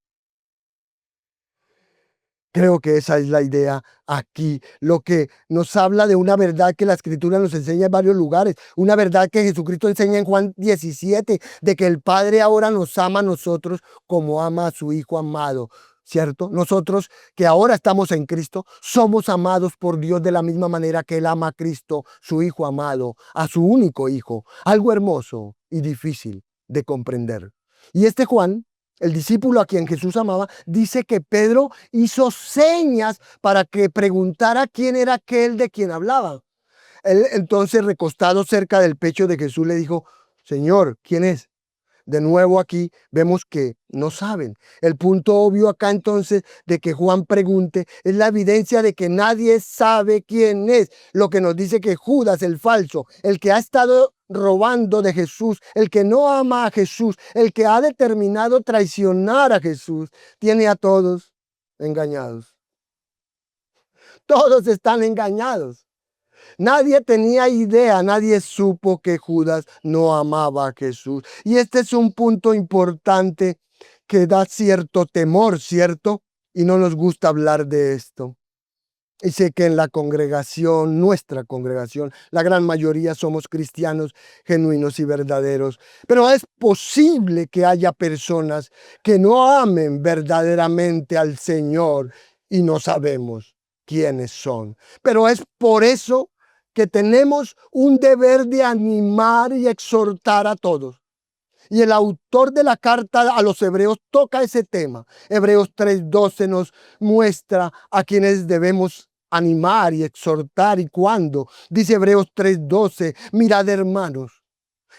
Creo que esa es la idea aquí, lo que nos habla de una verdad que la Escritura nos enseña en varios lugares, una verdad que Jesucristo enseña en Juan 17, de que el Padre ahora nos ama a nosotros como ama a su Hijo amado, ¿cierto? Nosotros que ahora estamos en Cristo, somos amados por Dios de la misma manera que Él ama a Cristo, su Hijo amado, a su único Hijo, algo hermoso y difícil de comprender. Y este Juan, el discípulo a quien Jesús amaba, dice que Pedro hizo señas para que preguntara quién era aquel de quien hablaba. Él entonces, recostado cerca del pecho de Jesús, le dijo, Señor, ¿quién es? De nuevo aquí vemos que no saben. El punto obvio acá entonces de que Juan pregunte es la evidencia de que nadie sabe quién es. Lo que nos dice que Judas, el falso, el que ha estado robando de Jesús, el que no ama a Jesús, el que ha determinado traicionar a Jesús, tiene a todos engañados. Todos están engañados. Nadie tenía idea, nadie supo que Judas no amaba a Jesús. Y este es un punto importante que da cierto temor, ¿cierto? Y no nos gusta hablar de esto. Y sé que en la congregación, nuestra congregación, la gran mayoría somos cristianos genuinos y verdaderos. Pero es posible que haya personas que no amen verdaderamente al Señor y no sabemos quiénes son. Pero es por eso que tenemos un deber de animar y exhortar a todos. Y el autor de la carta a los hebreos toca ese tema. Hebreos 3:12 nos muestra a quienes debemos animar y exhortar y cuándo. Dice Hebreos 3:12, mirad hermanos,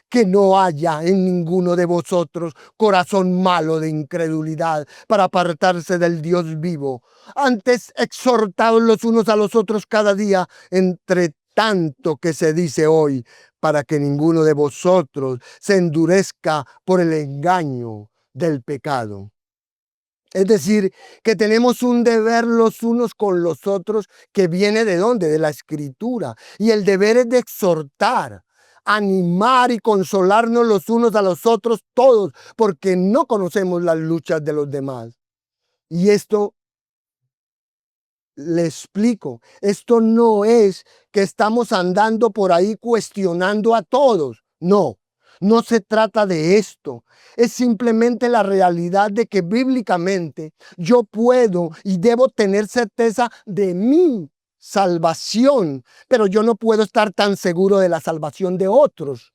que no haya en ninguno de vosotros corazón malo de incredulidad para apartarse del Dios vivo. Antes exhortados los unos a los otros cada día, entre tanto que se dice hoy, para que ninguno de vosotros se endurezca por el engaño del pecado. Es decir, que tenemos un deber los unos con los otros que viene ¿de dónde? De la Escritura. Y el deber es de exhortar, animar y consolarnos los unos a los otros todos, porque no conocemos las luchas de los demás. Y esto, le explico, esto no es que estamos andando por ahí cuestionando a todos. No, no se trata de esto. Es simplemente la realidad de que bíblicamente yo puedo y debo tener certeza de mi salvación, pero yo no puedo estar tan seguro de la salvación de otros.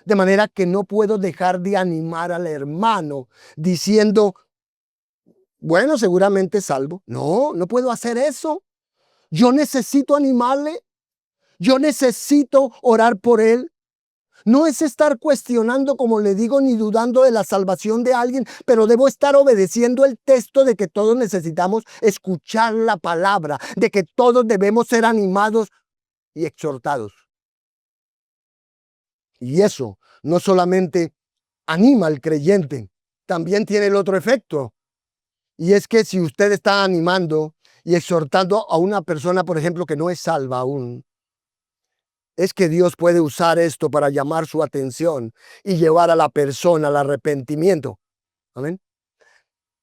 De manera que no puedo dejar de animar al hermano diciendo, bueno, seguramente salvo. No, no puedo hacer eso. Yo necesito animarle. Yo necesito orar por él. No es estar cuestionando, como le digo, ni dudando de la salvación de alguien, pero debo estar obedeciendo el texto de que todos necesitamos escuchar la palabra, de que todos debemos ser animados y exhortados. Y eso no solamente anima al creyente, también tiene el otro efecto. Y es que si usted está animando y exhortando a una persona, por ejemplo, que no es salva aún, es que Dios puede usar esto para llamar su atención y llevar a la persona al arrepentimiento. Amén.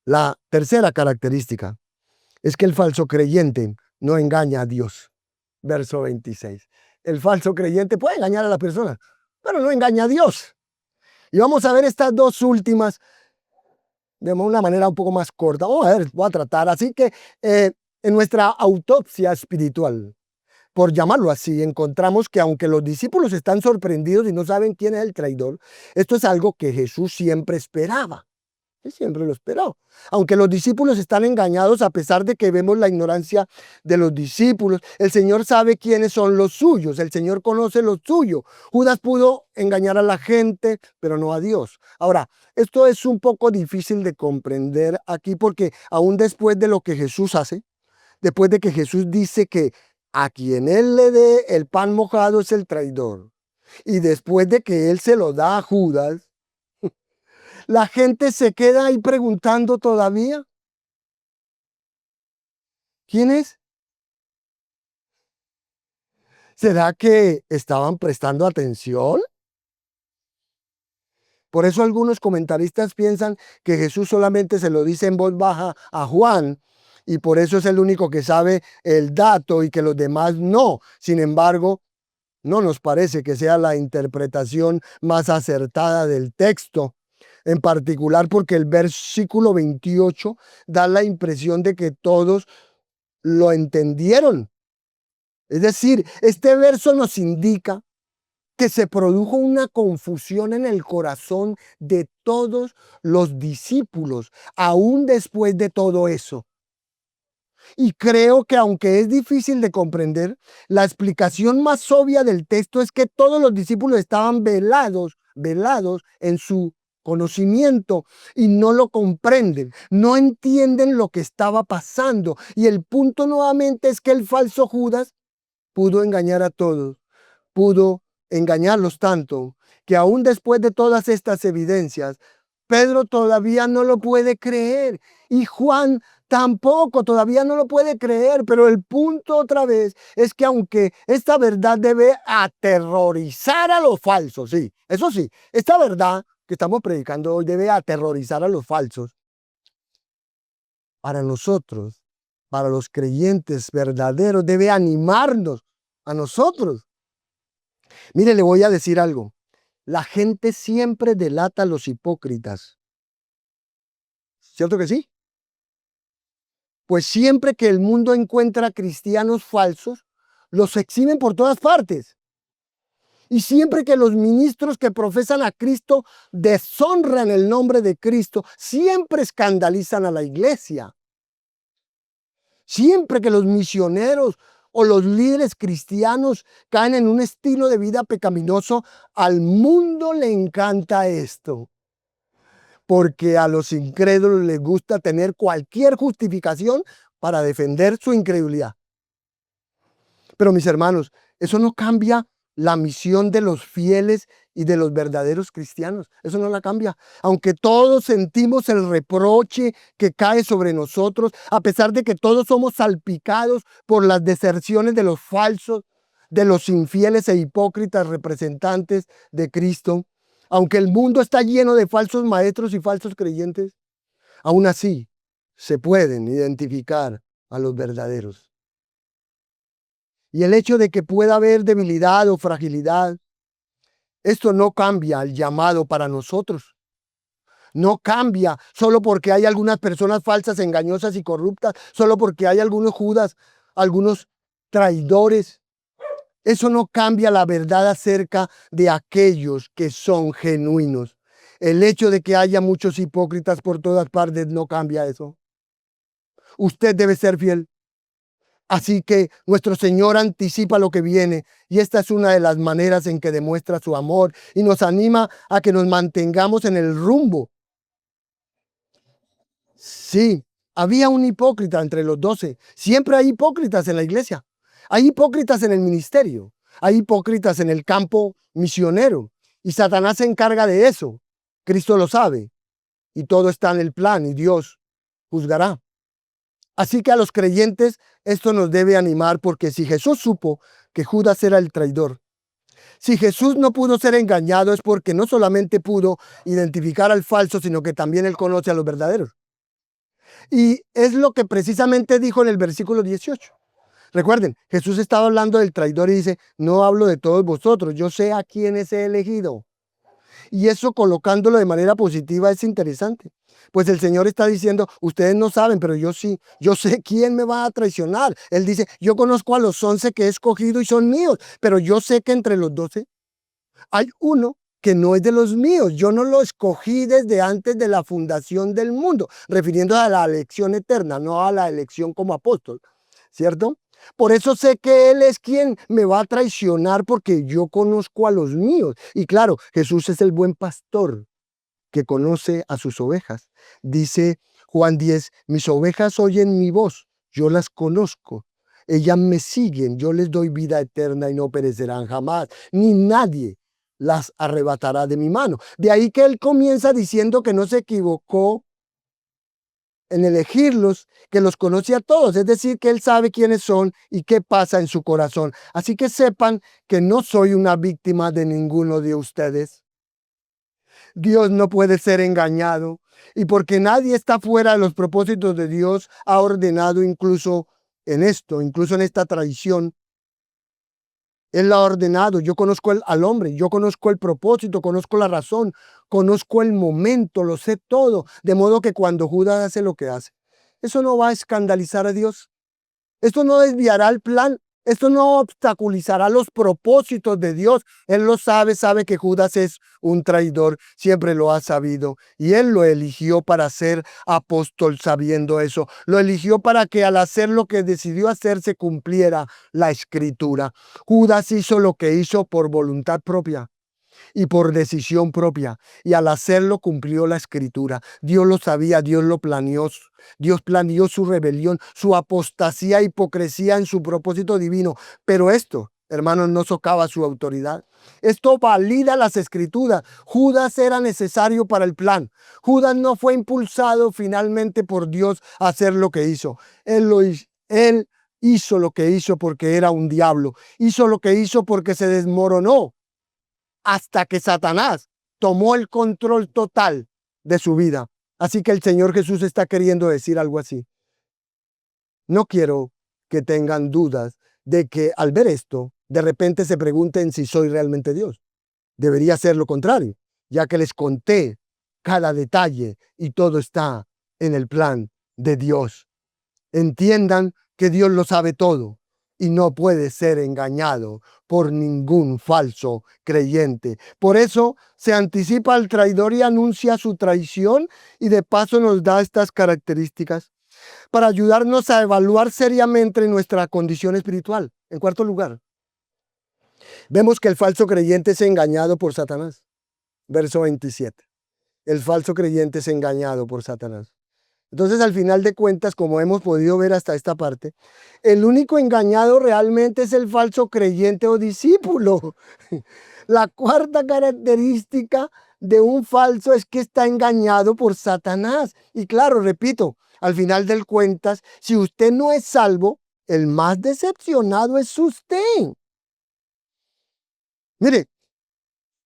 La tercera característica es que el falso creyente no engaña a Dios. Verso 26. El falso creyente puede engañar a la persona, pero no engaña a Dios. Y vamos a ver estas dos últimas de una manera un poco más corta. Vamos a ver, voy a tratar. Así que en nuestra autopsia espiritual, por llamarlo así, encontramos que aunque los discípulos están sorprendidos y no saben quién es el traidor, esto es algo que Jesús siempre esperaba. Él siempre lo esperó. Aunque los discípulos están engañados, a pesar de que vemos la ignorancia de los discípulos, el Señor sabe quiénes son los suyos. El Señor conoce los suyos. Judas pudo engañar a la gente, pero no a Dios. Ahora, esto es un poco difícil de comprender aquí porque aún después de lo que Jesús hace, después de que Jesús dice que a quien Él le dé el pan mojado es el traidor, y después de que Él se lo da a Judas, la gente se queda ahí preguntando todavía, ¿quién es? ¿Será que estaban prestando atención? Por eso algunos comentaristas piensan que Jesús solamente se lo dice en voz baja a Juan y por eso es el único que sabe el dato y que los demás no. Sin embargo, no nos parece que sea la interpretación más acertada del texto, en particular porque el versículo 28 da la impresión de que todos lo entendieron. Es decir, este verso nos indica que se produjo una confusión en el corazón de todos los discípulos, aún después de todo eso. Y creo que aunque es difícil de comprender, la explicación más obvia del texto es que todos los discípulos estaban velados en su conocimiento y no lo comprenden, no entienden lo que estaba pasando. Y el punto nuevamente es que el falso Judas pudo engañar a todos, pudo engañarlos tanto que aún después de todas estas evidencias, Pedro todavía no lo puede creer y Juan tampoco, todavía no lo puede creer, pero el punto otra vez es que aunque esta verdad debe aterrorizar a los falsos, sí, eso sí, esta verdad que estamos predicando hoy debe aterrorizar a los falsos. Para nosotros, para los creyentes verdaderos, debe animarnos a nosotros. Mire, le voy a decir algo. La gente siempre delata a los hipócritas. ¿Cierto que sí? Pues siempre que el mundo encuentra cristianos falsos, los exhiben por todas partes. Y siempre que los ministros que profesan a Cristo deshonran el nombre de Cristo, siempre escandalizan a la iglesia. Siempre que los misioneros o los líderes cristianos caen en un estilo de vida pecaminoso, al mundo le encanta esto. Porque a los incrédulos les gusta tener cualquier justificación para defender su incredulidad. Pero mis hermanos, eso no cambia la misión de los fieles y de los verdaderos cristianos. Eso no la cambia. Aunque todos sentimos el reproche que cae sobre nosotros, a pesar de que todos somos salpicados por las deserciones de los falsos, de los infieles e hipócritas representantes de Cristo, aunque el mundo está lleno de falsos maestros y falsos creyentes, aún así se pueden identificar a los verdaderos. Y el hecho de que pueda haber debilidad o fragilidad, esto no cambia el llamado para nosotros. No cambia solo porque hay algunas personas falsas, engañosas y corruptas, solo porque hay algunos Judas, algunos traidores. Eso no cambia la verdad acerca de aquellos que son genuinos. El hecho de que haya muchos hipócritas por todas partes no cambia eso. Usted debe ser fiel. Así que nuestro Señor anticipa lo que viene y esta es una de las maneras en que demuestra su amor y nos anima a que nos mantengamos en el rumbo. Sí, había un hipócrita entre los 12. Siempre hay hipócritas en la iglesia. Hay hipócritas en el ministerio. Hay hipócritas en el campo misionero. Y Satanás se encarga de eso. Cristo lo sabe. Y todo está en el plan y Dios juzgará. Así que a los creyentes esto nos debe animar porque si Jesús supo que Judas era el traidor, si Jesús no pudo ser engañado es porque no solamente pudo identificar al falso, sino que también él conoce a los verdaderos. Y es lo que precisamente dijo en el versículo 18. Recuerden, Jesús estaba hablando del traidor y dice, no hablo de todos vosotros, yo sé a quiénes he elegido. Y eso colocándolo de manera positiva es interesante. Pues el Señor está diciendo, ustedes no saben, pero yo sí, yo sé quién me va a traicionar. Él dice, yo conozco a los 11 que he escogido y son míos, pero yo sé que entre los 12 hay uno que no es de los míos. Yo no lo escogí desde antes de la fundación del mundo, refiriéndose a la elección eterna, no a la elección como apóstol, ¿cierto? Por eso sé que Él es quien me va a traicionar porque yo conozco a los míos. Y claro, Jesús es el buen pastor que conoce a sus ovejas. Dice Juan 10, mis ovejas oyen mi voz, yo las conozco. Ellas me siguen, yo les doy vida eterna y no perecerán jamás, ni nadie las arrebatará de mi mano. De ahí que Él comienza diciendo que no se equivocó en elegirlos, que los conoce a todos, es decir, que Él sabe quiénes son y qué pasa en su corazón. Así que sepan que no soy una víctima de ninguno de ustedes. Dios no puede ser engañado y porque nadie está fuera de los propósitos de Dios, ha ordenado incluso en esto, incluso en esta traición. Él lo ha ordenado. Yo conozco al hombre, yo conozco el propósito, conozco la razón, conozco el momento, lo sé todo. De modo que cuando Judas hace lo que hace, eso no va a escandalizar a Dios. Esto no desviará el plan. Esto no obstaculizará los propósitos de Dios. Él lo sabe, sabe que Judas es un traidor, siempre lo ha sabido. Y él lo eligió para ser apóstol sabiendo eso. Lo eligió para que al hacer lo que decidió hacer se cumpliera la escritura. Judas hizo lo que hizo por voluntad propia y por decisión propia. Y al hacerlo cumplió la escritura. Dios lo sabía, Dios lo planeó. Dios planeó su rebelión, su apostasía, hipocresía en su propósito divino. Pero esto, hermanos, no socava su autoridad. Esto valida las escrituras. Judas era necesario para el plan. Judas no fue impulsado finalmente por Dios a hacer lo que hizo. Él hizo lo que hizo porque era un diablo. Hizo lo que hizo porque se desmoronó hasta que Satanás tomó el control total de su vida. Así que el Señor Jesús está queriendo decir algo así. No quiero que tengan dudas de que al ver esto, de repente se pregunten si soy realmente Dios. Debería ser lo contrario, ya que les conté cada detalle y todo está en el plan de Dios. Entiendan que Dios lo sabe todo y no puede ser engañado por ningún falso creyente. Por eso se anticipa al traidor y anuncia su traición y de paso nos da estas características para ayudarnos a evaluar seriamente nuestra condición espiritual. En cuarto lugar, vemos que el falso creyente es engañado por Satanás. Verso 27. El falso creyente es engañado por Satanás. Entonces, al final de cuentas, como hemos podido ver hasta esta parte, el único engañado realmente es el falso creyente o discípulo. La cuarta característica de un falso es que está engañado por Satanás. Y claro, repito, al final de cuentas, si usted no es salvo, el más decepcionado es usted. Mire,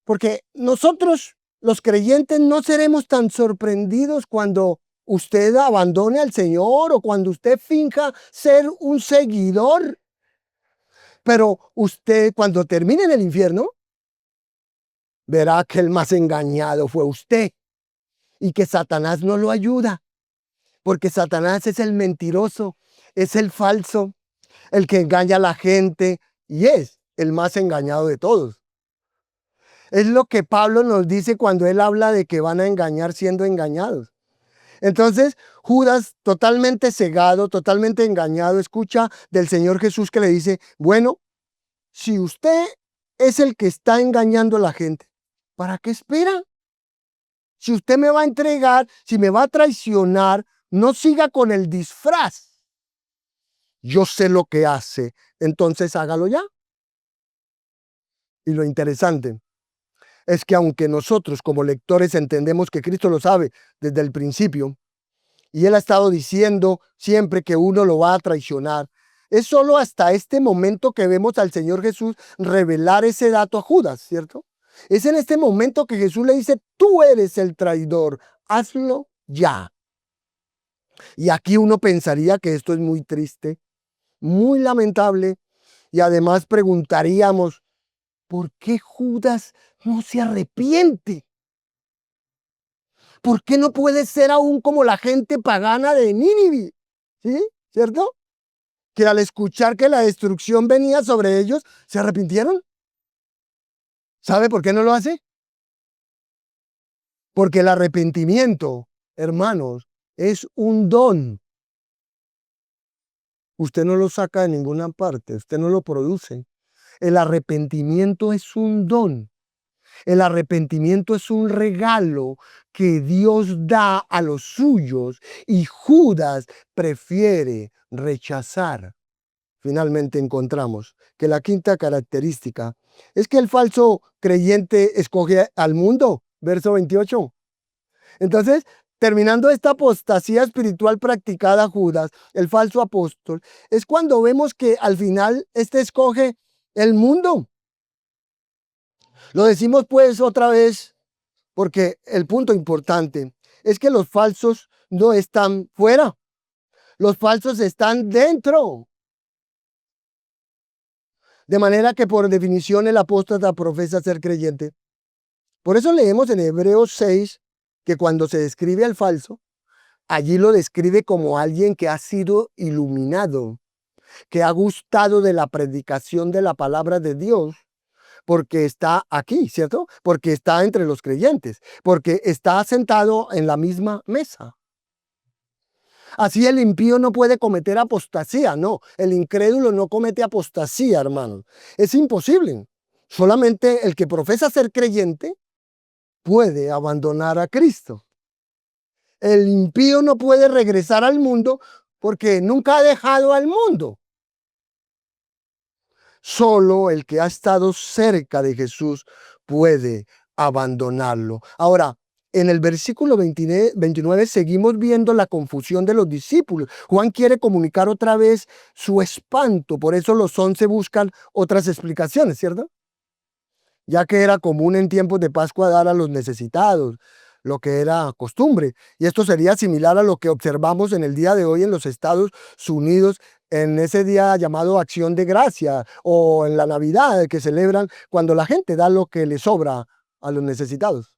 porque nosotros, los creyentes, no seremos tan sorprendidos cuando usted abandone al Señor o cuando usted finja ser un seguidor. Pero usted, cuando termine en el infierno, verá que el más engañado fue usted y que Satanás no lo ayuda, porque Satanás es el mentiroso, es el falso, el que engaña a la gente y es el más engañado de todos. Es lo que Pablo nos dice cuando él habla de que van a engañar siendo engañados. Entonces, Judas, totalmente cegado, totalmente engañado, escucha del Señor Jesús que le dice, bueno, si usted es el que está engañando a la gente, ¿para qué espera? Si usted me va a entregar, si me va a traicionar, no siga con el disfraz. Yo sé lo que hace, entonces hágalo ya. Y lo interesante es que aunque nosotros como lectores entendemos que Cristo lo sabe desde el principio, y él ha estado diciendo siempre que uno lo va a traicionar, es solo hasta este momento que vemos al Señor Jesús revelar ese dato a Judas, ¿cierto? Es en este momento que Jesús le dice, tú eres el traidor, hazlo ya. Y aquí uno pensaría que esto es muy triste, muy lamentable y además preguntaríamos, ¿por qué Judas no se arrepiente? ¿Por qué no puede ser aún como la gente pagana de Nínive? ¿Sí? ¿Cierto? Que al escuchar que la destrucción venía sobre ellos, se arrepintieron. ¿Sabe por qué no lo hace? Porque el arrepentimiento, hermanos, es un don. Usted no lo saca de ninguna parte, usted no lo produce. El arrepentimiento es un don. El arrepentimiento es un regalo que Dios da a los suyos y Judas prefiere rechazar. Finalmente encontramos que la quinta característica es que el falso creyente escoge al mundo. Verso 28. Entonces, terminando esta apostasía espiritual practicada Judas, el falso apóstol, es cuando vemos que al final este escoge el mundo. Lo decimos pues otra vez porque el punto importante es que los falsos no están fuera, los falsos están dentro. De manera que por definición el apóstata profesa ser creyente. Por eso leemos en Hebreos 6 que cuando se describe al falso, allí lo describe como alguien que ha sido iluminado, que ha gustado de la predicación de la palabra de Dios, porque está aquí, ¿cierto? Porque está entre los creyentes, porque está sentado en la misma mesa. Así el impío no puede cometer apostasía, no. El incrédulo no comete apostasía, hermanos. Es imposible. Solamente el que profesa ser creyente puede abandonar a Cristo. El impío no puede regresar al mundo porque nunca ha dejado al mundo. Solo el que ha estado cerca de Jesús puede abandonarlo. Ahora, en el versículo 29 seguimos viendo la confusión de los discípulos. Juan quiere comunicar otra vez su espanto, por eso los 11 buscan otras explicaciones, ¿cierto? Ya que era común en tiempos de Pascua dar a los necesitados, lo que era costumbre. Y esto sería similar a lo que observamos en el día de hoy en los Estados Unidos, en ese día llamado Acción de Gracia, o en la Navidad que celebran cuando la gente da lo que le sobra a los necesitados.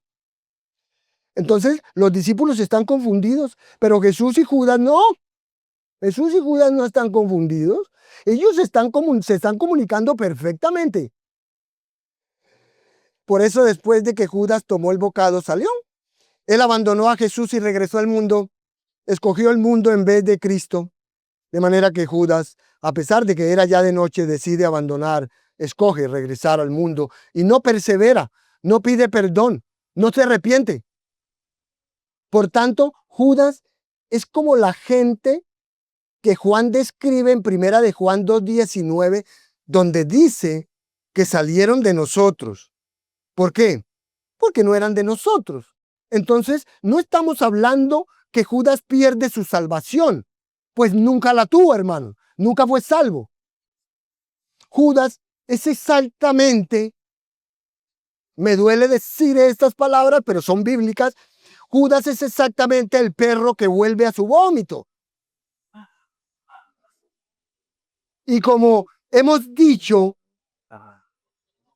Entonces los discípulos están confundidos, pero Jesús y Judas no. Jesús y Judas no están confundidos. Ellos se están comunicando perfectamente. Por eso después de que Judas tomó el bocado salió. Él abandonó a Jesús y regresó al mundo. Escogió el mundo en vez de Cristo. De manera que Judas, a pesar de que era ya de noche, decide abandonar, escoge regresar al mundo y no persevera, no pide perdón, no se arrepiente. Por tanto, Judas es como la gente que Juan describe en primera de Juan 2:19, donde dice que salieron de nosotros. ¿Por qué? Porque no eran de nosotros. Entonces, no estamos hablando que Judas pierde su salvación, pues nunca la tuvo, hermano, nunca fue salvo. Judas es exactamente, me duele decir estas palabras, pero son bíblicas, Judas es exactamente el perro que vuelve a su vómito. Y como hemos dicho,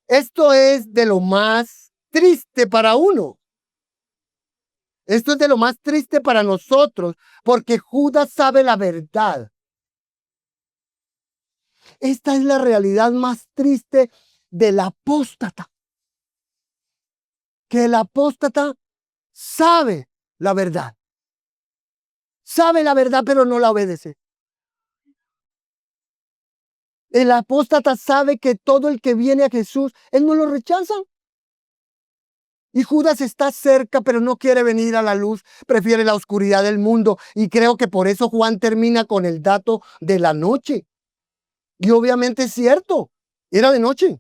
esto es de lo más triste para uno. Esto es de lo más triste para nosotros, porque Judas sabe la verdad. Esta es la realidad más triste del apóstata. Que el apóstata sabe la verdad. Sabe la verdad, pero no la obedece. El apóstata sabe que todo el que viene a Jesús, él no lo rechaza. Y Judas está cerca, pero no quiere venir a la luz, prefiere la oscuridad del mundo. Y creo que por eso Juan termina con el dato de la noche. Y obviamente es cierto, era de noche.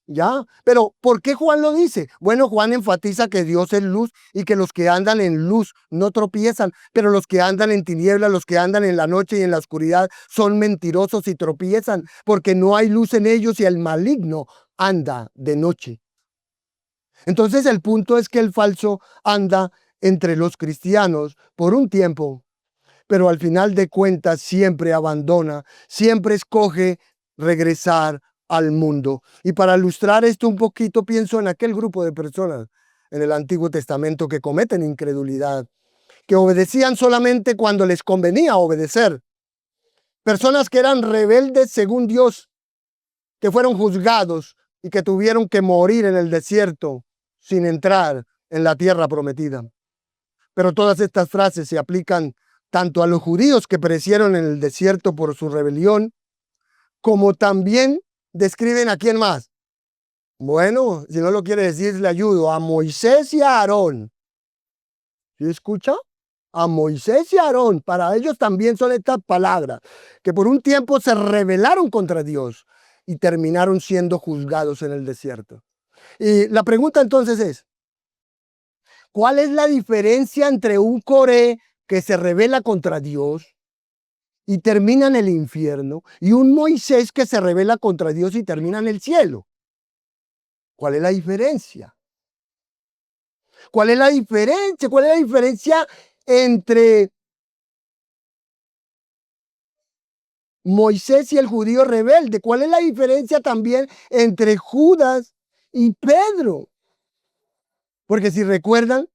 Ya, pero ¿por qué Juan lo dice? Bueno, Juan enfatiza que Dios es luz y que los que andan en luz no tropiezan, pero los que andan en tinieblas, los que andan en la noche y en la oscuridad son mentirosos y tropiezan, porque no hay luz en ellos y el maligno anda de noche. Entonces el punto es que el falso anda entre los cristianos por un tiempo, pero al final de cuentas siempre abandona, siempre escoge regresar al mundo. Y para ilustrar esto un poquito, pienso en aquel grupo de personas en el Antiguo Testamento que cometen incredulidad, que obedecían solamente cuando les convenía obedecer. Personas que eran rebeldes según Dios, que fueron juzgados y que tuvieron que morir en el desierto sin entrar en la tierra prometida. Pero todas estas frases se aplican tanto a los judíos que perecieron en el desierto por su rebelión, como también describen a quién más. Bueno, si no lo quiere decir, le ayudo a Moisés y a Aarón. ¿Sí escucha? A Moisés y a Aarón. Para ellos también son estas palabras, que por un tiempo se rebelaron contra Dios y terminaron siendo juzgados en el desierto. Y la pregunta entonces es, ¿cuál es la diferencia entre un Coré que se rebela contra Dios y termina en el infierno y un Moisés que se rebela contra Dios y termina en el cielo? ¿Cuál es la diferencia? ¿Cuál es la diferencia? ¿Cuál es la diferencia entre Moisés y el judío rebelde? ¿Cuál es la diferencia también entre Judas y Pedro? Porque si recuerdan,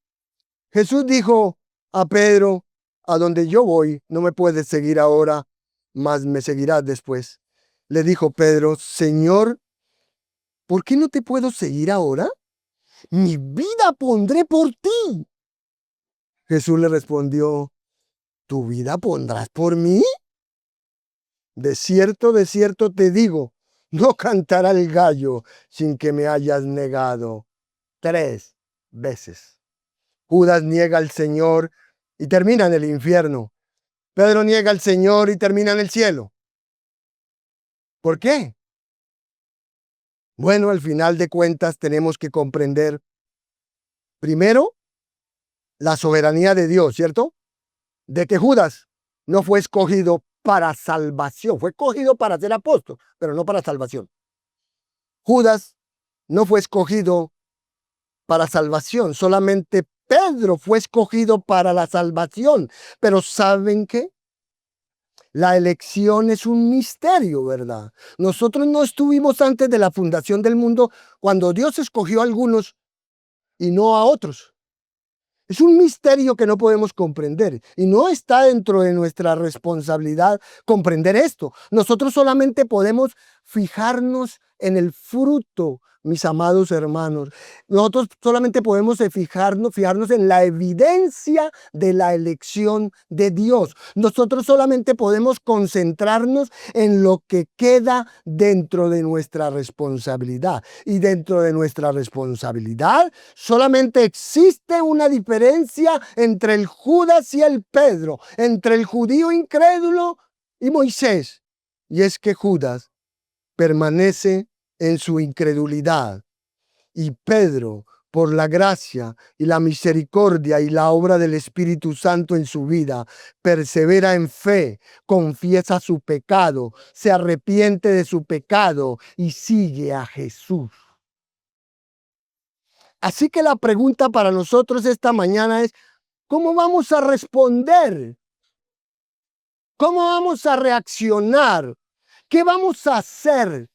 Jesús dijo a Pedro, a donde yo voy, no me puedes seguir ahora, mas me seguirás después. Le dijo Pedro, Señor, ¿por qué no te puedo seguir ahora? Mi vida pondré por ti. Jesús le respondió, ¿tu vida pondrás por mí? De cierto te digo, no cantará el gallo sin que me hayas negado 3 veces. Judas niega al Señor y termina en el infierno. Pedro niega al Señor y termina en el cielo. ¿Por qué? Bueno, al final de cuentas tenemos que comprender, primero, la soberanía de Dios, ¿cierto? De que Judas no fue escogido para salvación, fue escogido para ser apóstol, pero no para salvación. Judas no fue escogido para salvación, solamente Pedro fue escogido para la salvación. Pero ¿saben qué? La elección es un misterio, ¿verdad? Nosotros no estuvimos antes de la fundación del mundo cuando Dios escogió a algunos y no a otros. Es un misterio que no podemos comprender y no está dentro de nuestra responsabilidad comprender esto. Nosotros solamente podemos fijarnos en el fruto, mis amados hermanos. Nosotros solamente podemos fijarnos en la evidencia de la elección de Dios. Nosotros solamente podemos concentrarnos en lo que queda dentro de nuestra responsabilidad. Y dentro de nuestra responsabilidad solamente existe una diferencia entre el Judas y el Pedro, entre el judío incrédulo y Moisés. Y es que Judas permanece en su incredulidad y Pedro, por la gracia y la misericordia y la obra del Espíritu Santo en su vida, persevera en fe, confiesa su pecado, se arrepiente de su pecado y sigue a Jesús. Así que la pregunta para nosotros esta mañana es, ¿cómo vamos a responder? ¿Cómo vamos a reaccionar? ¿Qué vamos a hacer?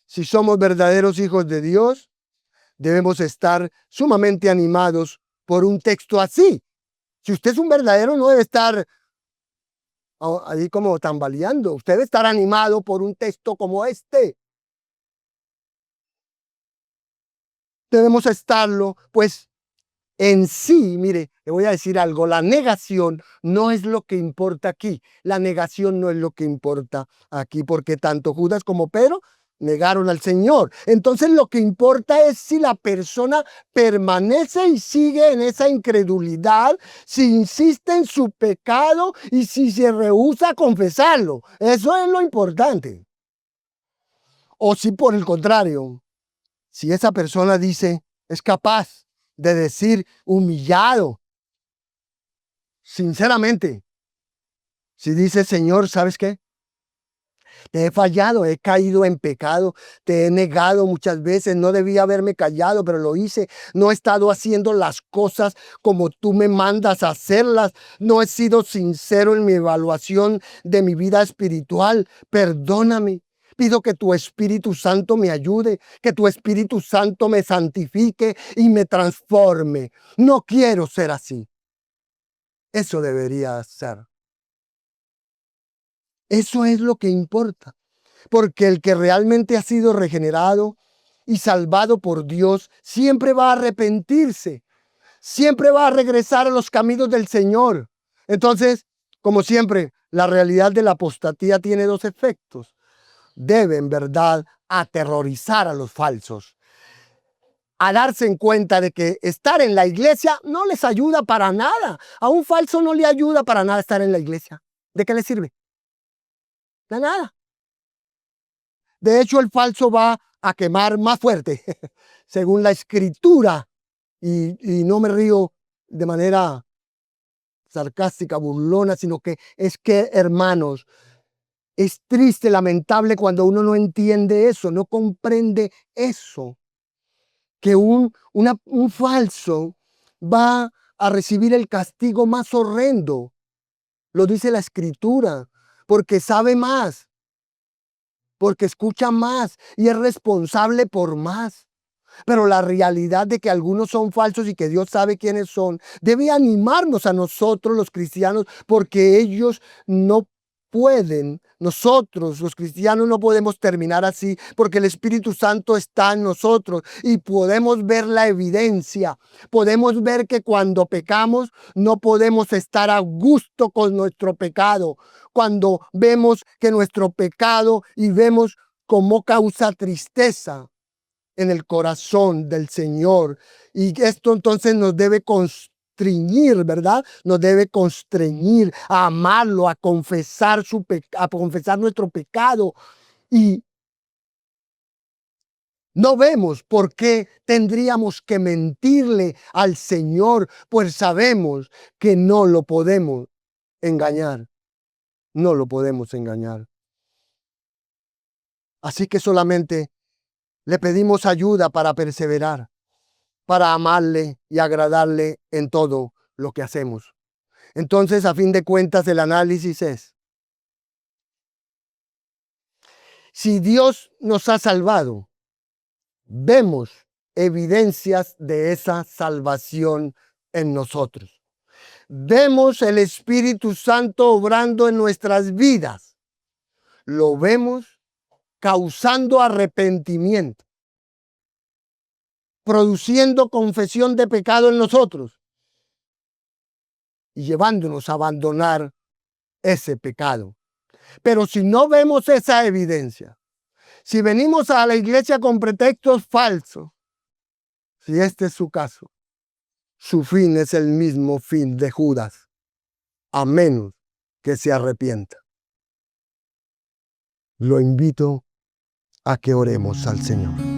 Si somos verdaderos hijos de Dios, debemos estar sumamente animados por un texto así. Si usted es un verdadero, no debe estar ahí como tambaleando. Usted debe estar animado por un texto como este. Debemos estarlo, pues en sí, mire, le voy a decir algo, la negación no es lo que importa aquí. La negación no es lo que importa aquí, porque tanto Judas como Pedro negaron al Señor. Entonces lo que importa es si la persona permanece y sigue en esa incredulidad, si insiste en su pecado y si se rehúsa a confesarlo. Eso es lo importante. O si por el contrario, si esa persona dice, es capaz de decir humillado, sinceramente, si dice, Señor, ¿sabes qué? Te he fallado, he caído en pecado, te he negado muchas veces, no debía haberme callado, pero lo hice. No he estado haciendo las cosas como tú me mandas a hacerlas. No he sido sincero en mi evaluación de mi vida espiritual. Perdóname. Pido que tu Espíritu Santo me ayude, que tu Espíritu Santo me santifique y me transforme. No quiero ser así. Eso debería ser. Eso es lo que importa. Porque el que realmente ha sido regenerado y salvado por Dios siempre va a arrepentirse, siempre va a regresar a los caminos del Señor. Entonces, como siempre, la realidad de la apostasía tiene dos efectos. Debe, en verdad, aterrorizar a los falsos, a darse en cuenta de que estar en la iglesia no les ayuda para nada. A un falso no le ayuda para nada estar en la iglesia. ¿De qué le sirve? De nada. De hecho, el falso va a quemar más fuerte, según la escritura. Y no me río de manera sarcástica, burlona, sino que es que, hermanos, es triste, lamentable cuando uno no entiende eso, no comprende eso, que un falso va a recibir el castigo más horrendo. Lo dice la escritura, porque sabe más, porque escucha más y es responsable por más. Pero la realidad de que algunos son falsos y que Dios sabe quiénes son, debe animarnos a nosotros los cristianos, porque ellos no pueden, nosotros los cristianos no podemos terminar así, porque el Espíritu Santo está en nosotros y podemos ver la evidencia. Podemos ver que cuando pecamos no podemos estar a gusto con nuestro pecado. Cuando vemos que nuestro pecado y vemos cómo causa tristeza en el corazón del Señor. Y esto entonces nos debe constreñir, ¿verdad? Nos debe constreñir a amarlo, a confesar, a confesar nuestro pecado. Y no vemos por qué tendríamos que mentirle al Señor, pues sabemos que no lo podemos engañar. No lo podemos engañar. Así que solamente le pedimos ayuda para perseverar, para amarle y agradarle en todo lo que hacemos. Entonces, a fin de cuentas, el análisis es, si Dios nos ha salvado, vemos evidencias de esa salvación en nosotros. Vemos el Espíritu Santo obrando en nuestras vidas. Lo vemos causando arrepentimiento, produciendo confesión de pecado en nosotros y llevándonos a abandonar ese pecado. Pero si no vemos esa evidencia, si venimos a la iglesia con pretextos falsos, si este es su caso, su fin es el mismo fin de Judas, a menos que se arrepienta. Lo invito a que oremos al Señor.